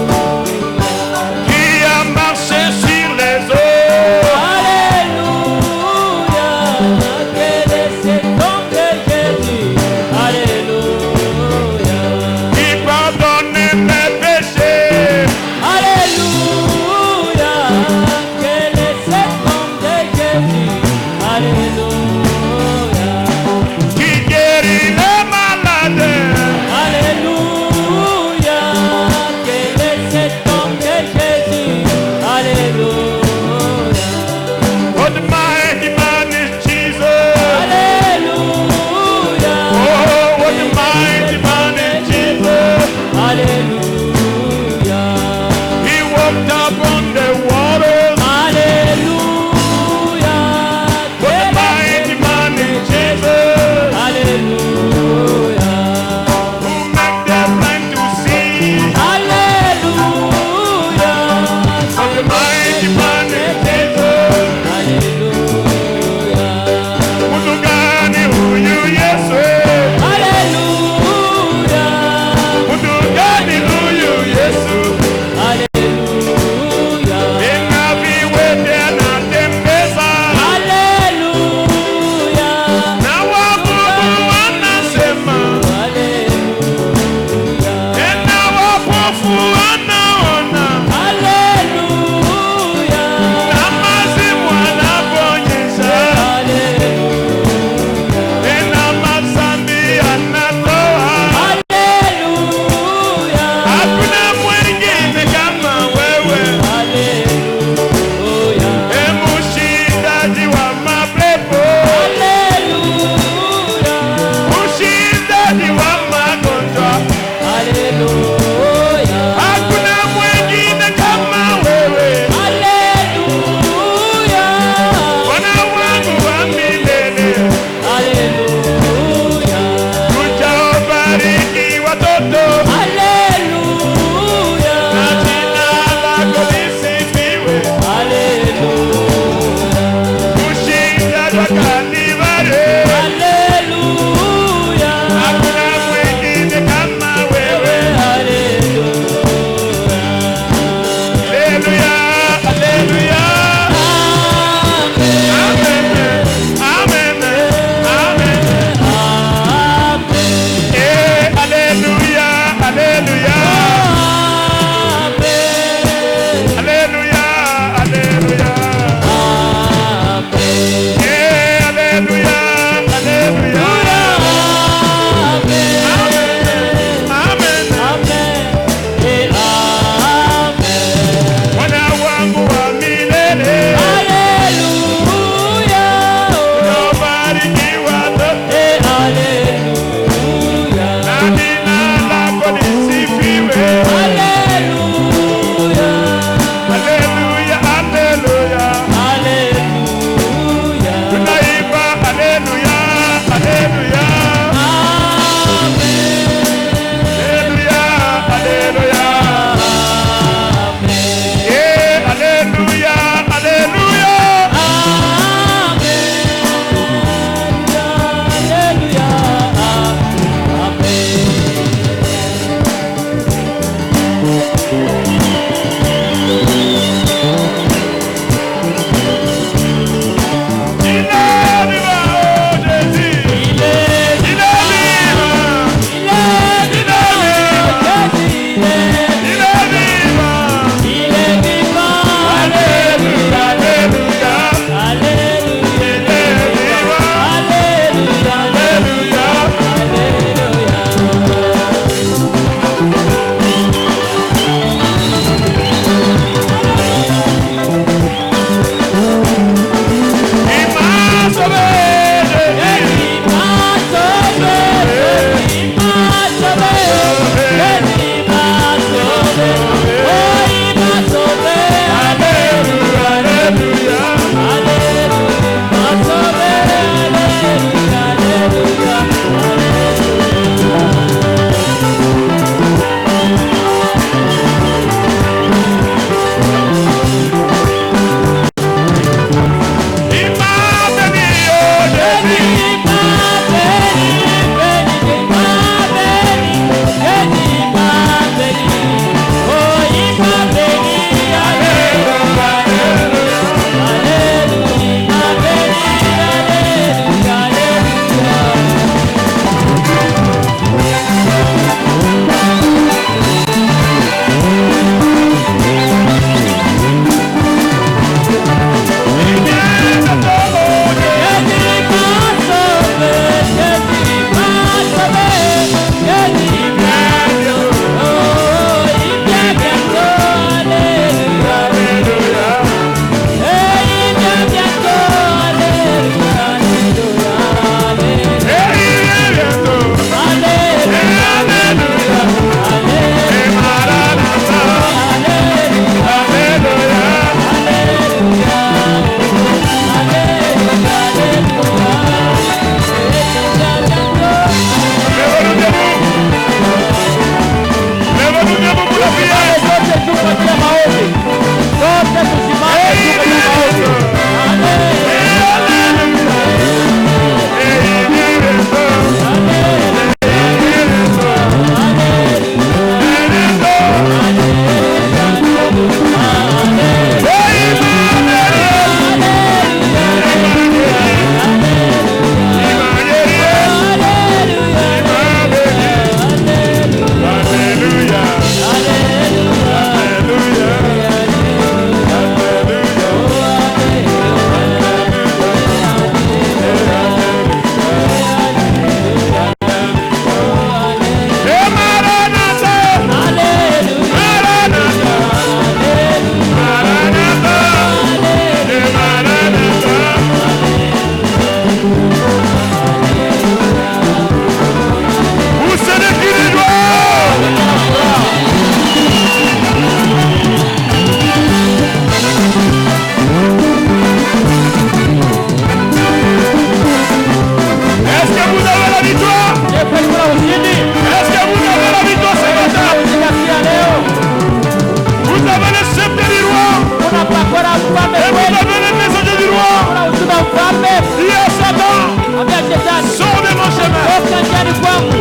avez le sceptre du roi. unapakwa na mfalme Et vous kweli, avez le messager du roi. una ujumbe wa mfalme. Dis à Satan, Ambia shetani, sors de mon chemin. toka njiani kwangu.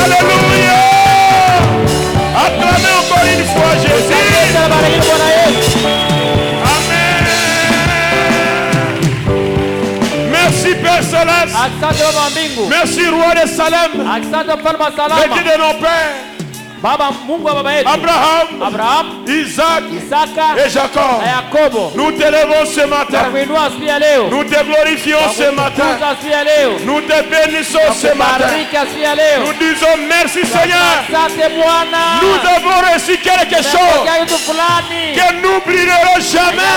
Alléluia. Merci roi de Salem, le Dieu de nos pères, Abraham, Isaac et Jacob. Nous te levons ce matin. Nous te glorifions ce matin. Nous te bénissons ce matin. Nous disons merci Seigneur. Nous avons reçu quelque chose que nous n'oublierons jamais.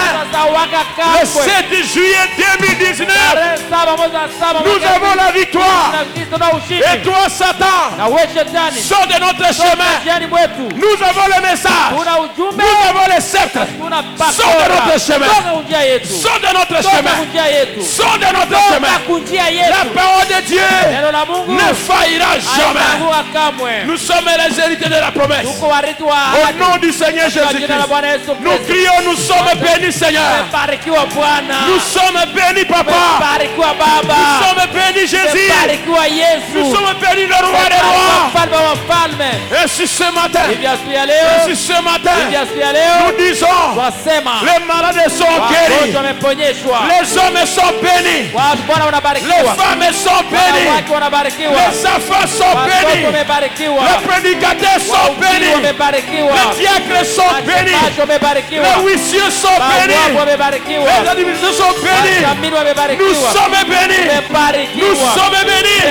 Le 7 juillet 2019, nous avons la victoire. Et toi Satan, sors de notre chemin. Nous avons le message. Nous avons le sceptre. Sors de notre chemin. Sors de notre chemin. Sors de notre chemin. La parole de Dieu ne faillira jamais. Nous sommes les héritiers de la promesse. Au nom du Seigneur Jésus-Christ, nous crions, nous sommes bénis Seigneur. Nous sommes bénis Papa. Nous sommes bénis Jésus. Nous sommes bénis le roi des rois. Et si ce matin, nous disons, les malades sont guéris, les hommes sont bénis, les femmes sont bénies, les enfants sont bénis, les prédicateurs sont bénis, les diacres sont bénis, les huissiers sont bénis, les administrateurs sont bénis. Nous sommes bénis, nous sommes bénis,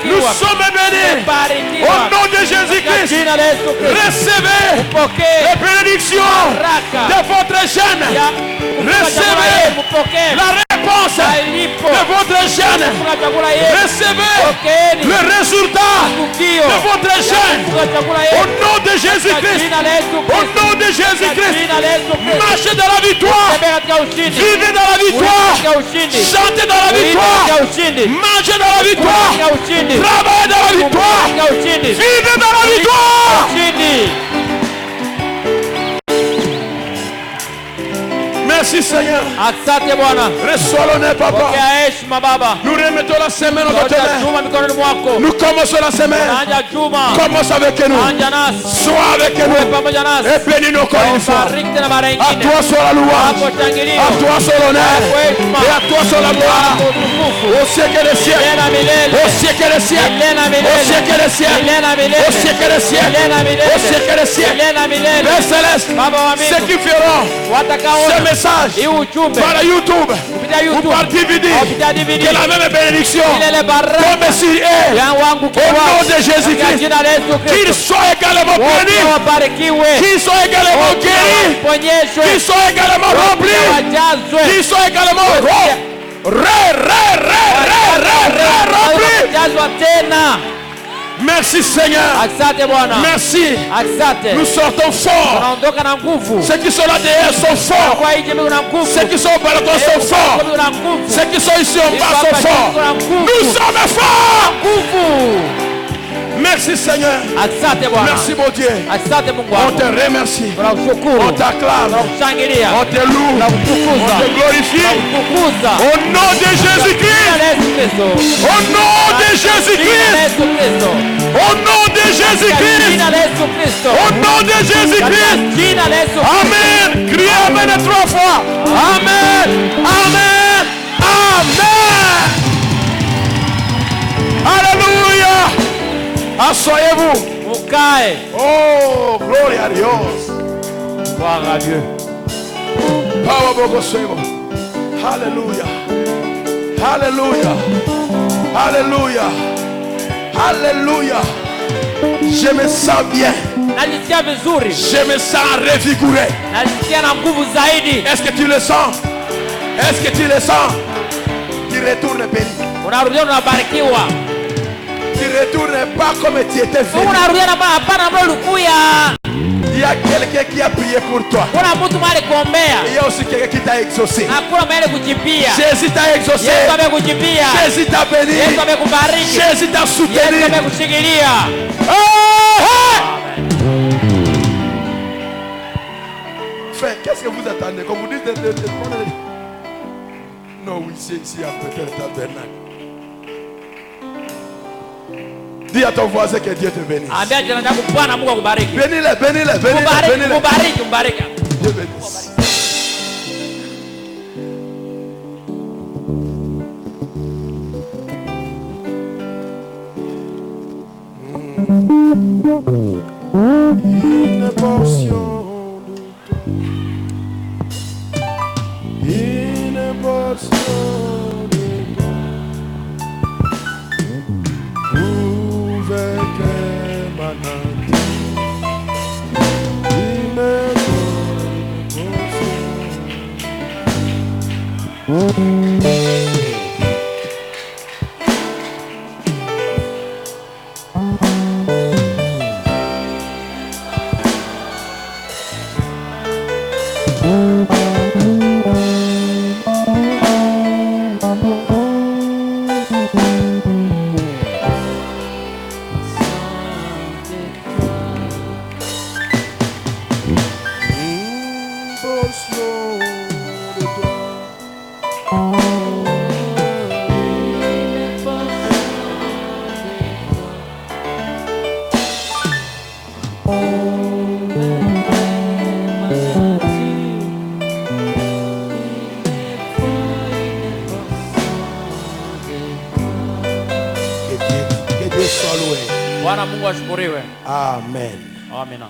nous sommes bénis. Au nom de Jésus-Christ, recevez les bénédictions de votre jeûne. Recevez la réponse de votre jeûne. Recevez le résultat de votre jeûne. Au nom de Jésus-Christ. Au nom de Jésus-Christ. Marchez dans la victoire. Vivez dans la victoire. Chantez dans la victoire. Mangez dans la victoire. Travaillez dans la victoire. Vivez dans la victoire. Merci Seigneur. Asante Bwana. Reçois l'honneur, Papa. Pokea heshima Baba. Nous remettons la semaine entre tes mains. Juma mikononi mwako. Nous commençons la semaine. Anja Juma. Commence avec nous. Anja nasi. Sois avec Uwe nous. pamoja nasi. Et bénis-nous encore une fois. Bariki tena mara À nyingine. toi soit la louange. Hapo shangilio. À toi soit l'honneur. Et à toi soit la gloire. Hapo utukufu. Au siècle des siècles. Milele na milele. Au siècle des siècles. Milele na milele. Au siècle des siècles. Milele na milele. Au siècle des siècles. Milele na milele. Au siècle des siècles. Milele na milele. Père Céleste, Baba wa mbingu. ceux qui feront ce Watakaona message hii ujumbe par YouTube kupitia ou YouTube par DVD, kupitia DVD, que la même bénédiction ile baraka tombe sur eux. ya wangu Au nom de Jésus-Christ, jina la Yesu qu'ils Kristo. soient également Wote bénis, wabarikiwe. qu'ils soient également guéris, Waponyeshwe. qu'ils soient également remplis, Wajazwe. qu'ils soient également remplis. Wajazwa tena. Merci Seigneur. Asante Bwana. Merci. Asante. Nous sortons forts. Tunaondoka na nguvu. Ceux qui sont là derrière sont forts. Kwa hii jamii una nguvu. Ceux qui sont au balcon sont forts. Una nguvu. Ceux qui sont ici en bas sont forts. Nous sommes forts. Nguvu. Merci Seigneur. Asante Bwana. Merci mon Dieu. Asante Mungu On wangu. te remercie. Tunakushukuru. On t'acclame. Tunakushangilia. On te loue. On Tunakutukuza. te glorifie. Tunakutukuza. Au nom de Jésus-Christ. Jina la Yesu Kristo. Au nom de Jina la Jésus-Christ. Yesu Kristo. Au nom de Jésus-Christ. Jina la Yesu Kristo. Au nom de Jésus-Christ. Jina la Yesu Kristo. Amen. Criez Amen 3 fois. Amen. Amen. Amen. Alléluia. Asseyez-vous. Mukae. Oh, gloria a Dios. Gloire à Dieu. Power Bogosebo. Alléluia. Alléluia. Alléluia. Alléluia. Je me sens bien. Najisikia vizuri. Je me sens revigoré. Najisikia na nguvu zaidi. Est-ce que tu le sens? Est-ce que tu le sens? Tu retournes béni. Unarudia unabarikiwa. Tu retournes pas comme tu étais venu. Unarudia na hapana mbona ulikuya. Il y a quelqu'un qui a prié pour toi. Kuna mtu mali kuombea. Il y a aussi quelqu'un qui t'a exaucé. Hakuna mali kujipia. Jésus t'a exaucé. Yesu amekujipia. Jésus t'a béni. Yesu amekubariki. Jésus t'a soutenu. Yesu amekushikilia. Frère, qu'est-ce que vous attendez? Comme vous dites non, oui, c'est ici à peut-être le tabernacle. Dis à ton voisin que Dieu te bénisse. Ambia jirani yako Bwana Mungu akubariki. Bénis-le, bénis-le, bénis-le, Kubariki, bénis-le. kubariki, kubariki. Dieu bénisse. Une portion de toi, une portion de toi, ouvre ma main, une portion. Bwana Mungu ashukuriwe. Amen. Amina.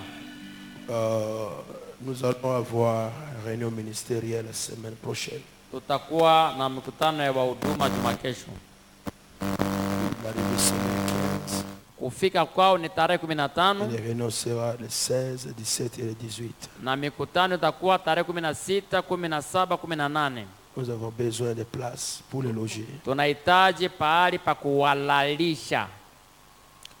Nous allons avoir une réunion ministérielle la semaine prochaine. Tutakuwa na mikutano ya huduma juma kesho. Kufika kwao ni tarehe 15. Les réunions sera le 16, 17 et le 18. Na mikutano itakuwa tarehe 16, 17, 18. Nous avons besoin de places pour les loger. Tunahitaji pahali pa kuwalalisha.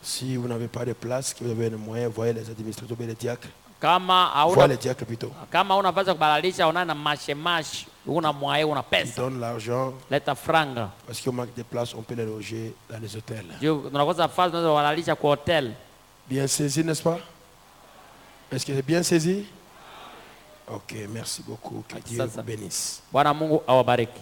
Si vous n'avez pas de place, que vous avez les moyens, voyez les administrateurs et les diacres. Kama Voyez hauna les diacres plutôt. kama una pesa kubalalisha, una na mashemashi, una mwae, una Ils pesa. donnent l'argent Leta franga. parce qu'il manque de place, on peut les loger dans les hôtels. Juu tunakosa nafasi tunaweza kuwalalisha kwa hotel. Bien saisi, n'est-ce pas? Est-ce que c'est bien saisi? Ok, merci beaucoup. Que Dieu vous bénisse. Bwana Mungu awabariki.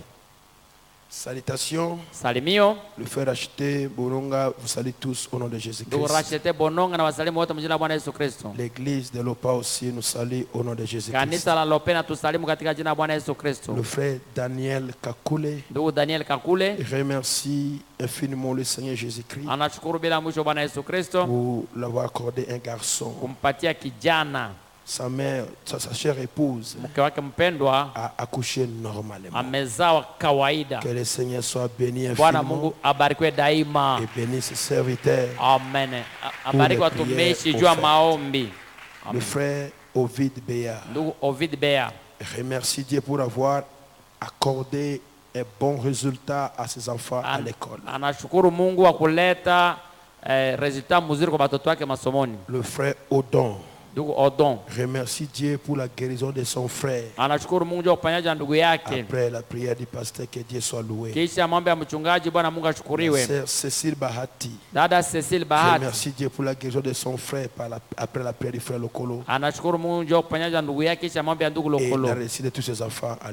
Salutations. Salimio. Le frère Racheté Bononga vous salue tous au nom de Jésus-Christ. Racheté Bononga na wasalimu wote mjina Bwana Yesu Kristo. L'église de Lopa aussi nous salue au nom de Jésus-Christ. Kanisa la Lopena tusalimu katika jina Bwana Yesu Kristo. Le frère Daniel Kakule. Ndugu Daniel Kakule. Remercie infiniment le Seigneur Jésus-Christ. Anashukuru bila mwisho Bwana Yesu Kristo. Pour l'avoir accordé un garçon. Kumpatia kijana. Sa mère, sa chère épouse, mke wake mpendwa a accouché normalement. Amezaa kawaida. Que le Seigneur soit béni Bwana infiniment. Mungu abarikiwe daima. Et bénisse ses serviteurs. Amen. Abariki watumishi juu ya maombi. Le frère Ovid Béa. Ndugu Ovid Béa. Remercie Dieu pour avoir accordé un bon résultat à ses enfants à l'école. Anashukuru Mungu wa kuleta resultat mzuri kwa watoto wake masomoni. Le frère Odon. Odon. Remercie Dieu pour la guérison de son frère. Anashukuru Mungu juu ya uponyaji wa ndugu yake. Après la prière du pasteur, que Dieu soit loué. Kisha maombi ya mchungaji, Bwana Mungu ashukuriwe. Sœur Cécile Bahati. Dada Cécile Bahati. Remercie Dieu pour la guérison de son frère après la prière du frère Lokolo. Anashukuru Mungu juu ya uponyaji wa ndugu yake, kisha maombi ya ndugu Lokolo. Et la réussite de tous ses enfants à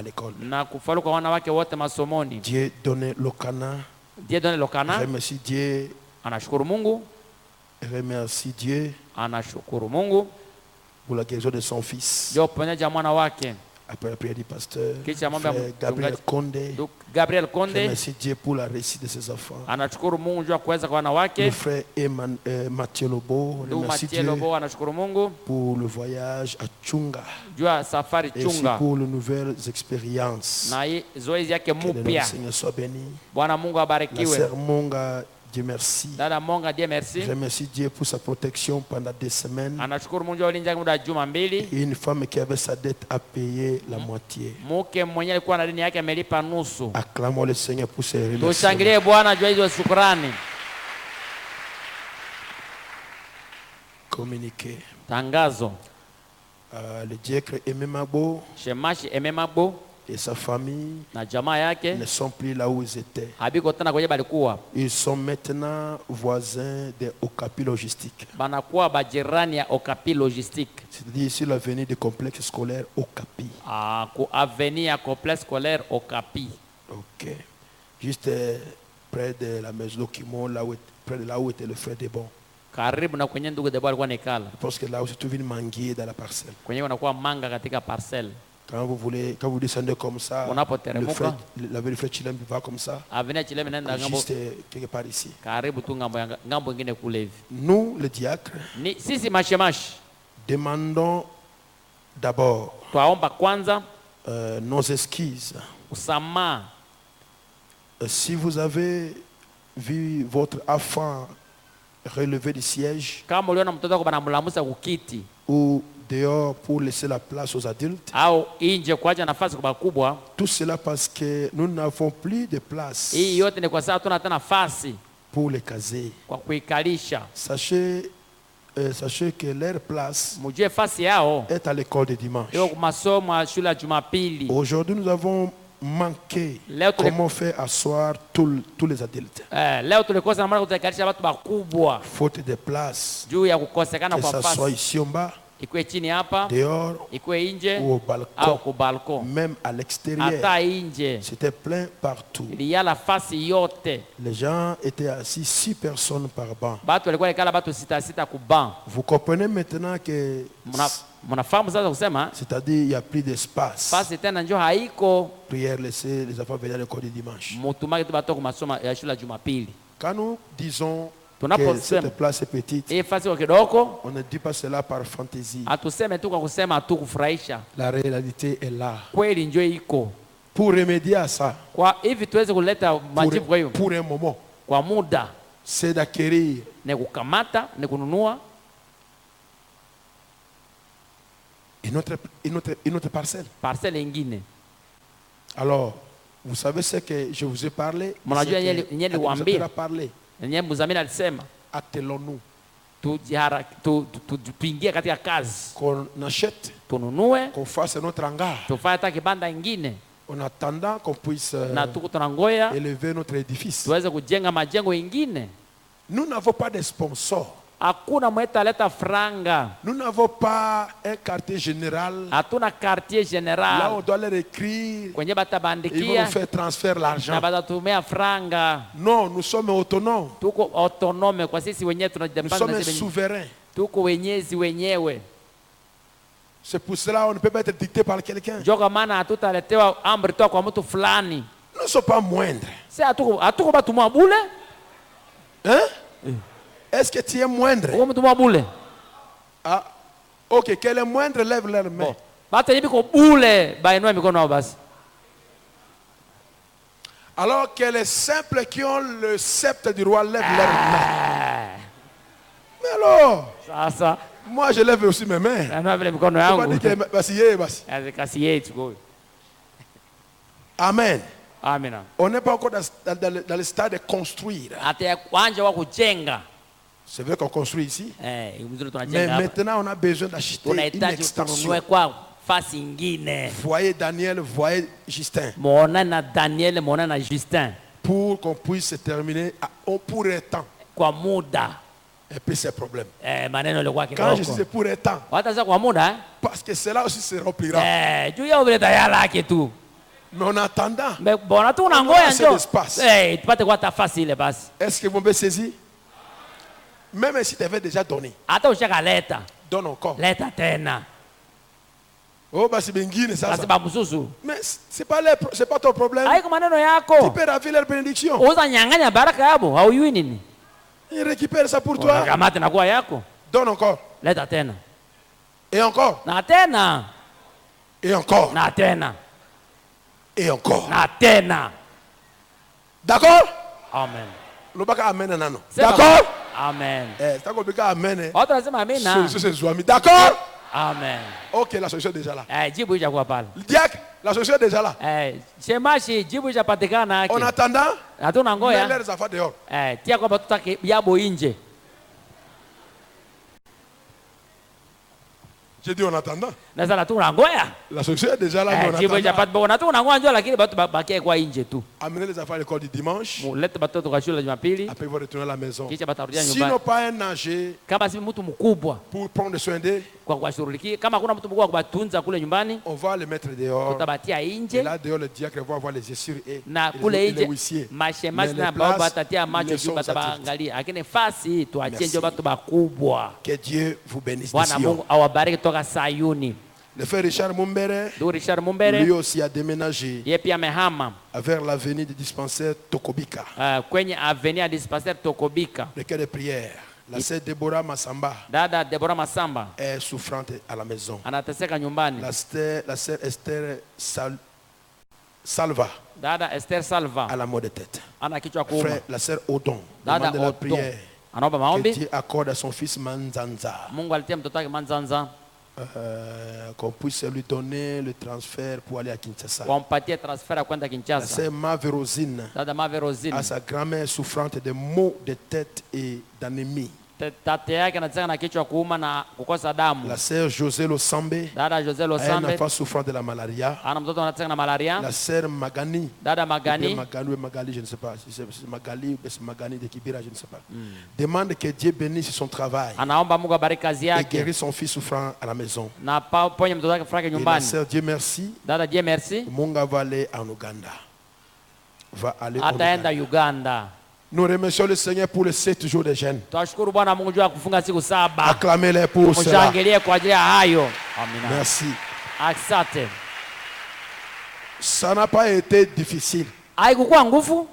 l'école. Na kufaulu kwa wanawake wote masomoni. Dieu donne Lokana. Dieu donne Lokana. Remercie Dieu. Anashukuru Mungu. Remercie Dieu. Anashukuru Mungu pour la guérison de son fils. Juu ya uponyaji wa mwana wake. Après la prière du pasteur, Gabriel Konde. Remercie Dieu pour la réussite de ses enfants. Anashukuru Mungu juu ya kuweza kwa wanawake. Le frère Mathieu Lobo. Remercie Dieu anashukuru Mungu pour le voyage à Chunga. Juu ya safari Et aussi Chunga. pour les nouvelles expériences. Na zoezi yake Que le mpya. Seigneur soit béni. Bwana Mungu La abarikiwe. sœur Monga, Dieu merci. Dada Monga, Dieu merci. Remercie Dieu pour sa protection pendant des semaines. Anashukuru Mungu juu ya ulinzi wake muda wa juma mbili. Et une femme qui avait sa dette à payer la moitié. Mke mwenye alikuwa na deni yake amelipa nusu. Acclamons le Seigneur pour ses remerciements. Tushangilie Bwana juu ya hizo shukrani. Communiqué. Tangazo. Le diacre Aimé Mabo. Shemashi Aimé Mabo et sa famille na jamaa yake ne sont plus là où ils étaient. habiko tena kwenye balikuwa. Ils sont maintenant voisins de Okapi Logistique. Banakuwa bajirani ya Okapi Logistique. C'est-à-dire sur l'avenue du complexe scolaire Okapi. Ku avenue ya complexe scolaire Okapi. Ok. Juste près de la maison Lokimo, près de là où était le frère Debon. Karibu na kwenye ndugu Debon alikuwa nekala. Parce que là où se trouve une manguier dans la parcelle. Kwenye kunakuwa manga katika parcelle. Quand vous descendez comme ça, le frère Chilem va comme ça. Juste quelque part ici. Nous, les diacres, demandons d'abord nos excuses. Si vous avez vu votre enfant relever du siège ou dehors pour laisser la place aux adultes. Tout cela parce que nous n'avons plus de place pour les caser. Sachez que leur place est à l'école de dimanche. Aujourd'hui, nous avons manqué comment faire asseoir tous les adultes. Faute de place, que ce soit ici en bas, dehors ou au balcon, même à l'extérieur, c'était plein partout. Les gens étaient assis 6 personnes par banc. Vous comprenez maintenant que c'est-à-dire il n'y a plus d'espace. Prière, laisser les enfants venir à l'école du dimanche. Quand nous disons que cette place est petite, on ne dit pas cela par fantaisie. La réalité est là. Pour remédier à ça, pour un moment, c'est d'acquérir une autre parcelle. Alors, vous savez ce que je vous ai parlé? Attelons-nous. Qu'on achète, qu'on fasse notre hangar. En attendant qu'on puisse élever notre édifice. Nous n'avons pas de sponsors. Hakuna mwetu aleta franga. Nous n'avons pas un quartier général. Hatuna quartier Là, général. on doit leur écrire. Kwenye Ils vont batabandikia nous faire transférer na l'argent. batatumia franga. Non, nous sommes autonomes. Tuko autonome kwa sisi wenyewe, Nous tunajidependa sommes na sisi wenyewe. souverains. Tuko wenyezi wenyewe. C'est pour cela qu'on ne peut pas être dicté par quelqu'un. Ndio kwa maana hatutaletewa amri toka kwa mtu fulani. Nous ne sommes pas moindres. Si hatuko batumwa bule. Hein? Est-ce que tu es moindre? Uko mtumwa bule. Ah, ok, quel est moindre, lève leur main. Bata hivi ko bule bainua mikono yao basi. Alors que les simples qui ont le sceptre du roi lèvent leurs mains. Mais alors, Sasa moi je lève aussi mes mains. nainua vile mikono Faut pas yangu. dire que basi yeye basi. Kasi yetu go. Amen. Amina. On n'est pas encore dans le stade de construire. Hata ya uwanja wa kujenga. C'est vrai qu'on construit ici. Mzuri Mais tunajenga hapa. maintenant, on a besoin d'acheter une Tunahitaji extension. tununue kwa fasi ingine. Voyez Daniel, voyez Justin. Muona na Daniel, muona na Justin. Pour qu'on puisse terminer pour un temps. Kwa muda. Et puis ces problèmes. Maneno yalikuwa Quand je kidogo. dis pour un temps, Hata sasa kwa muda parce que cela aussi se remplira. juu ya vile tayari yake tu. Mais en attendant, Bona tu On a unangoja assez njoo. d'espace. Tupate kwa tafasi ile basi. est-ce que vous me saisissez? Même si tu avais déjà donné, Hata ushakaleta, donne encore. leta tena. Oh, bah c'est bengine ça. Basi bamususu. Mais c'est pas ton problème. Haiko maneno Tu yako. peux ravir leur bénédiction. Uza nyang'anya baraka yabo, haujui nini? Ils récupèrent ça pour toi. Kamata na kwa yako. Donne encore. Leta tena. Et encore. Na tena. Et encore. Na tena. Et encore. Na tena. D'accord? Amen. Lobaka amen nano. Sema. D'accord? Amen. C'est quoi que amen? Watu wanasema amina. C'est Zouami. D'accord? Amen. Ok, la solution est déjà là. Jibu ishakuwa pale. Le diacre, la solution est déjà là. Shemashi jibu ishapatikana yake. En attendant, Hatuna mets ngoja. leurs affaires dehors. Tia kwamba tutake yabo nje. J'ai dit en attendant. Na sasa hatuna ngoja. La solution est déjà là. Mais en Jibu attendant, ishapatikana. Hatuna ngoja njoo lakini batu bakie kwa nje tu. amenez les affaires à l'école du dimanche. Mulete batoto kwa shule ya Jumapili. Après, ils vont retourner à la maison. Kisha batarudia S'ils nyumbani. n'ont pas un âgé Kama si mtu mkubwa pour prendre soin d'eux, kwa kuwashughulikia, kama kuna mtu mkubwa wa kubatunza kule nyumbani, on va les mettre dehors. tutabatia Et nje. là, dehors, le diacre va voir les essieux et Na les kule nje huissiers. mashemasi Mais na les baba places, batatia macho ils juu sont batabaangalia, lakini fasi tuachie Merci. ndio batu bakubwa. Que Dieu vous bénisse. Bwana d'ici. Mungu awabariki toka Sayuni. Le frère Richard Mumbere, Ndugu Richard lui Mumbere aussi a déménagé yeye pia amehama vers l'avenue du dispensaire Tokobika. kwenye avenue ya dispensaire Tokobika. Le cœur de prière. La sœur Deborah Massamba Dada Deborah Masamba est souffrante à la maison. anateseka nyumbani. La sœur Esther Salva Dada Esther Salva a la mot de tête. ana kichwa kuuma. Frère, la sœur Odon Dada demande la Odon prière anaomba que maombi. Dieu accorde à son fils Manzanza Mungu alitia mtoto wake Manzanza qu'on puisse lui donner le transfert pour aller à Kinshasa. wampatie transfer ya kwenda La Kinshasa. sœur Maverosine Dada Maverosine a sa grand-mère souffrante de maux de tête et d'anémie. tate yake anateseka na kichwa kuuma na kukosa damu. La sœur José Losambe Dada Jose a un Losambe enfant souffrant de la malaria. ana mtoto anateseka na malaria. La sœur Magani, Dada Magani Magali ou Magali, je ne sais pas. Si c'est Magali ou c'est Magani de Kibira, je ne sais pas. Demande que Dieu bénisse son travail anaomba Mungu abariki kazi et yake guérisse son fils souffrant à la maison. na ponye mtoto wake frake Et la nyumbani. sœur, Dieu merci, Dada Dieu merci Munga va aller en Ouganda. Va aller en ataenda Ouganda. Uganda. Nous remercions le Seigneur pour les 7 jours de jeûne. Tunashukuru Bwana Mungu juu ya kufunga siku 7. Acclamez-les pour cela. Mshangilie kwa ajili ya hayo. Amina. Merci. Asante. Ça n'a pas été difficile. Haikukuwa nguvu,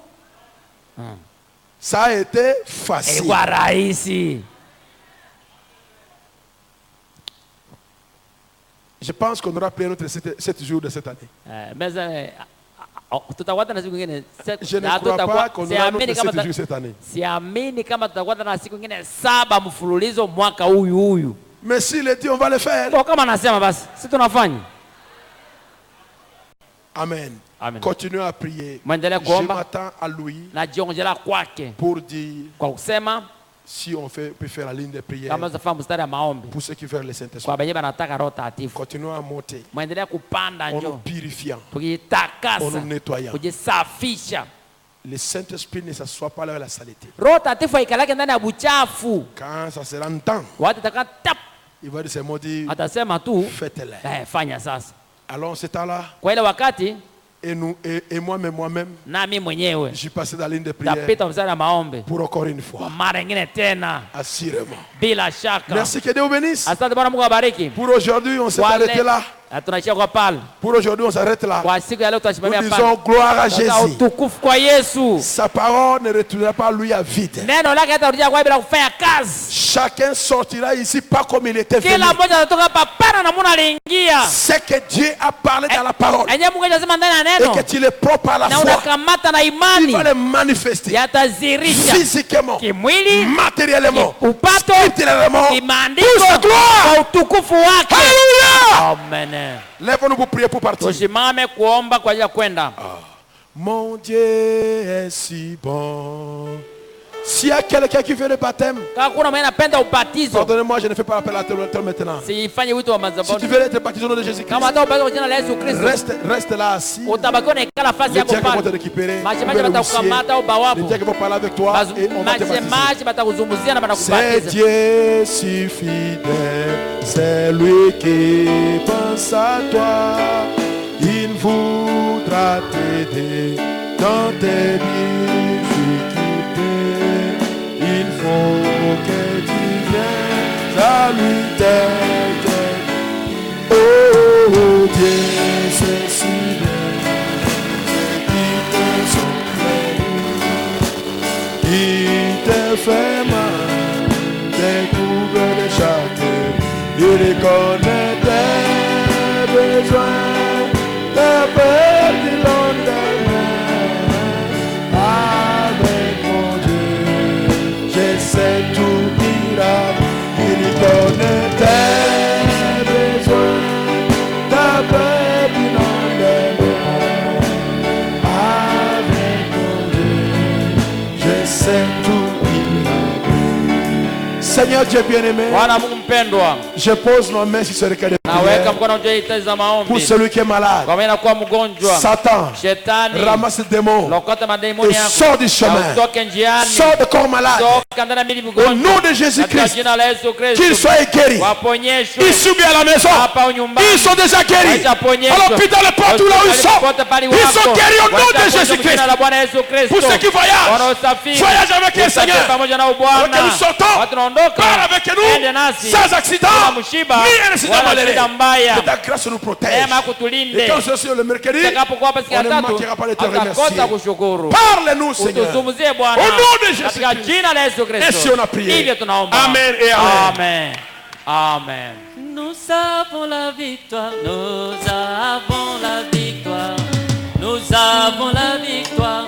Ça a été facile. ilikuwa rahisi. Je pense qu'on aura pris notre 7 jours de cette année. Meza tutakuwa na siku nyingine. Je ne crois pas qu'on aura notre 7 jours cette année. Siamini kama tutakuwa na siku nyingine 7 mfululizo mwaka huyu. Mais s'il est dit, on va le faire. Kwa kama nasema basi, si tunafanya. Amen. Amen. Continuez à prier. Mwendelee Je kuomba m'attends à lui na jiongela kwake pour dire kwa kusema si on peut faire la ligne de prière kama zafanya mstari ya maombi pour ceux qui veulent le Saint-Esprit. kwa benye banataka Roho Takatifu. Continuons à monter Mwendelee kupanda en nous njoo purifiant, en tukitakasa, nous nettoyant. kujisafisha. le Saint-Esprit ne s'assoit pas là à la saleté. Roho Takatifu haikalaki ndani ya buchafu. Quand ça sera le temps, Watu taka tap, il va seulement dire, atasema tu faites-le. fanya sasa. Alors, ce temps-là, Kwa ile wakati et moi-même, nami mwenyewe j'ai passé dans la ligne de prière tapita mstari wa maombi pour encore une kwa fois. mara nyingine tena, Assurément. bila shaka. Merci, que Dieu vous bénisse. Asante Bwana Mungu abariki. Pour aujourd'hui, on s'est Kwa arrêté là. tunaishia kwa pale. Pour aujourd'hui, on s'arrête là. Kwa siku ya leo Nous tutasimamia disons pale. gloire à Tunataka Jésus. utukufu kwa Yesu. Sa parole ne retournera pas lui à vide. Neno lake hatarudia kwa bila kufanya kazi. Chacun sortira ici pas comme il était venu. Kila mmoja atatoka hapa pana na mwana aliingia. C'est que Dieu a parlé dans la parole. Enye Mungu anasema ndani ya Et neno. que tu le prends par la Na foi. unakamata na Il imani. va le manifester. Yatazirisha Physiquement, kimwili, matériellement, upato, spirituellement. kimaandiko, Pour sa gloire. kwa utukufu wake. Alléluia. Amen. Lève-nous pour prier pour partir. Tusimame kuomba kwa ajili ya kwenda. Mon Dieu est si bon. S'il y a quelqu'un qui veut le baptême, Kama kuna mwenye anapenda ubatizo, pardonnez-moi, je ne fais pas appel à toi maintenant. sifanye wito wa Si madhabahu. tu veux être baptisé au nom de Jésus-Christ, Kama hata ubatizo kwa jina la Yesu Kristo, reste là assis. utabakiwa na ikala nafasi Les yako diacres vont te pale. récupérer. Mashemaji batakukamata au Les bawapo. diacres vont parler avec toi et on va te baptiser. Mashemaji batakuzungumzia na C'est batakubatiza. Dieu si fidèle, c'est lui qui pense à toi. Il voudra t'aider dans tes difficultés. Il faut que tu viennes à lui t'aider. Oh Dieu, c'est si bien. Il te fait mal, découvre de chaque. Il connaît tes besoins, tes peurs du lendemain. Avec mon Dieu, je sais tout ira. Il connaît tes besoins, tes peurs du lendemain. Avec mon Dieu, je sais tout ira. Seigneur Dieu bien-aimé, Bwana Mungu mpendwa, je pose ma main sur ce recueil de naweka prière mkono juu ya hitaji za pour maombi. celui qui est malade. Kwa maana inakuwa mgonjwa, Satan, shetani ramasse le démon lokota mademoni et yako sort du na chemin. utoke njiani, Sort de corps malade. toka ndani ya mili Au mgonjwa. nom de Katika Jésus-Christ, jina la Yesu qu'ils Kristo, soient guéris. waponyeshwe Ici ou bien à la maison, hapa au nyumbani. ils sont déjà guéris. Washaponyeshwa. À l'hôpital, partout là où ils sont, ils sont guéris au nom de Jésus-Christ. Jina la Bwana Yesu Kristo. Pour ceux qui voyagent, wanaosafiri, voyage avec le usafiri Seigneur. pamoja na Alors Bwana. que nous sortons, Watu naondoka, parle avec ende nous, nasi, sans accident, bila mshiba, ni un accident wala malheureux. shida mbaya. Que ta grâce nous protège. Neema Et kutulinde. quand ce sera le mercredi, Tutakapokuwa hapa siku ya on ne tatu, manquera pas de te hatakosa remercier. kushukuru. Parle-nous, Seigneur. Utuzungumzie Bwana. Au nom de Katika Jésus-Christ. jina la Yesu Kristo. Ainsi on a prié. Hivyo tunaomba. Amen et amen. Amen. Amen. Nous avons la victoire, nous avons la victoire, nous avons la victoire.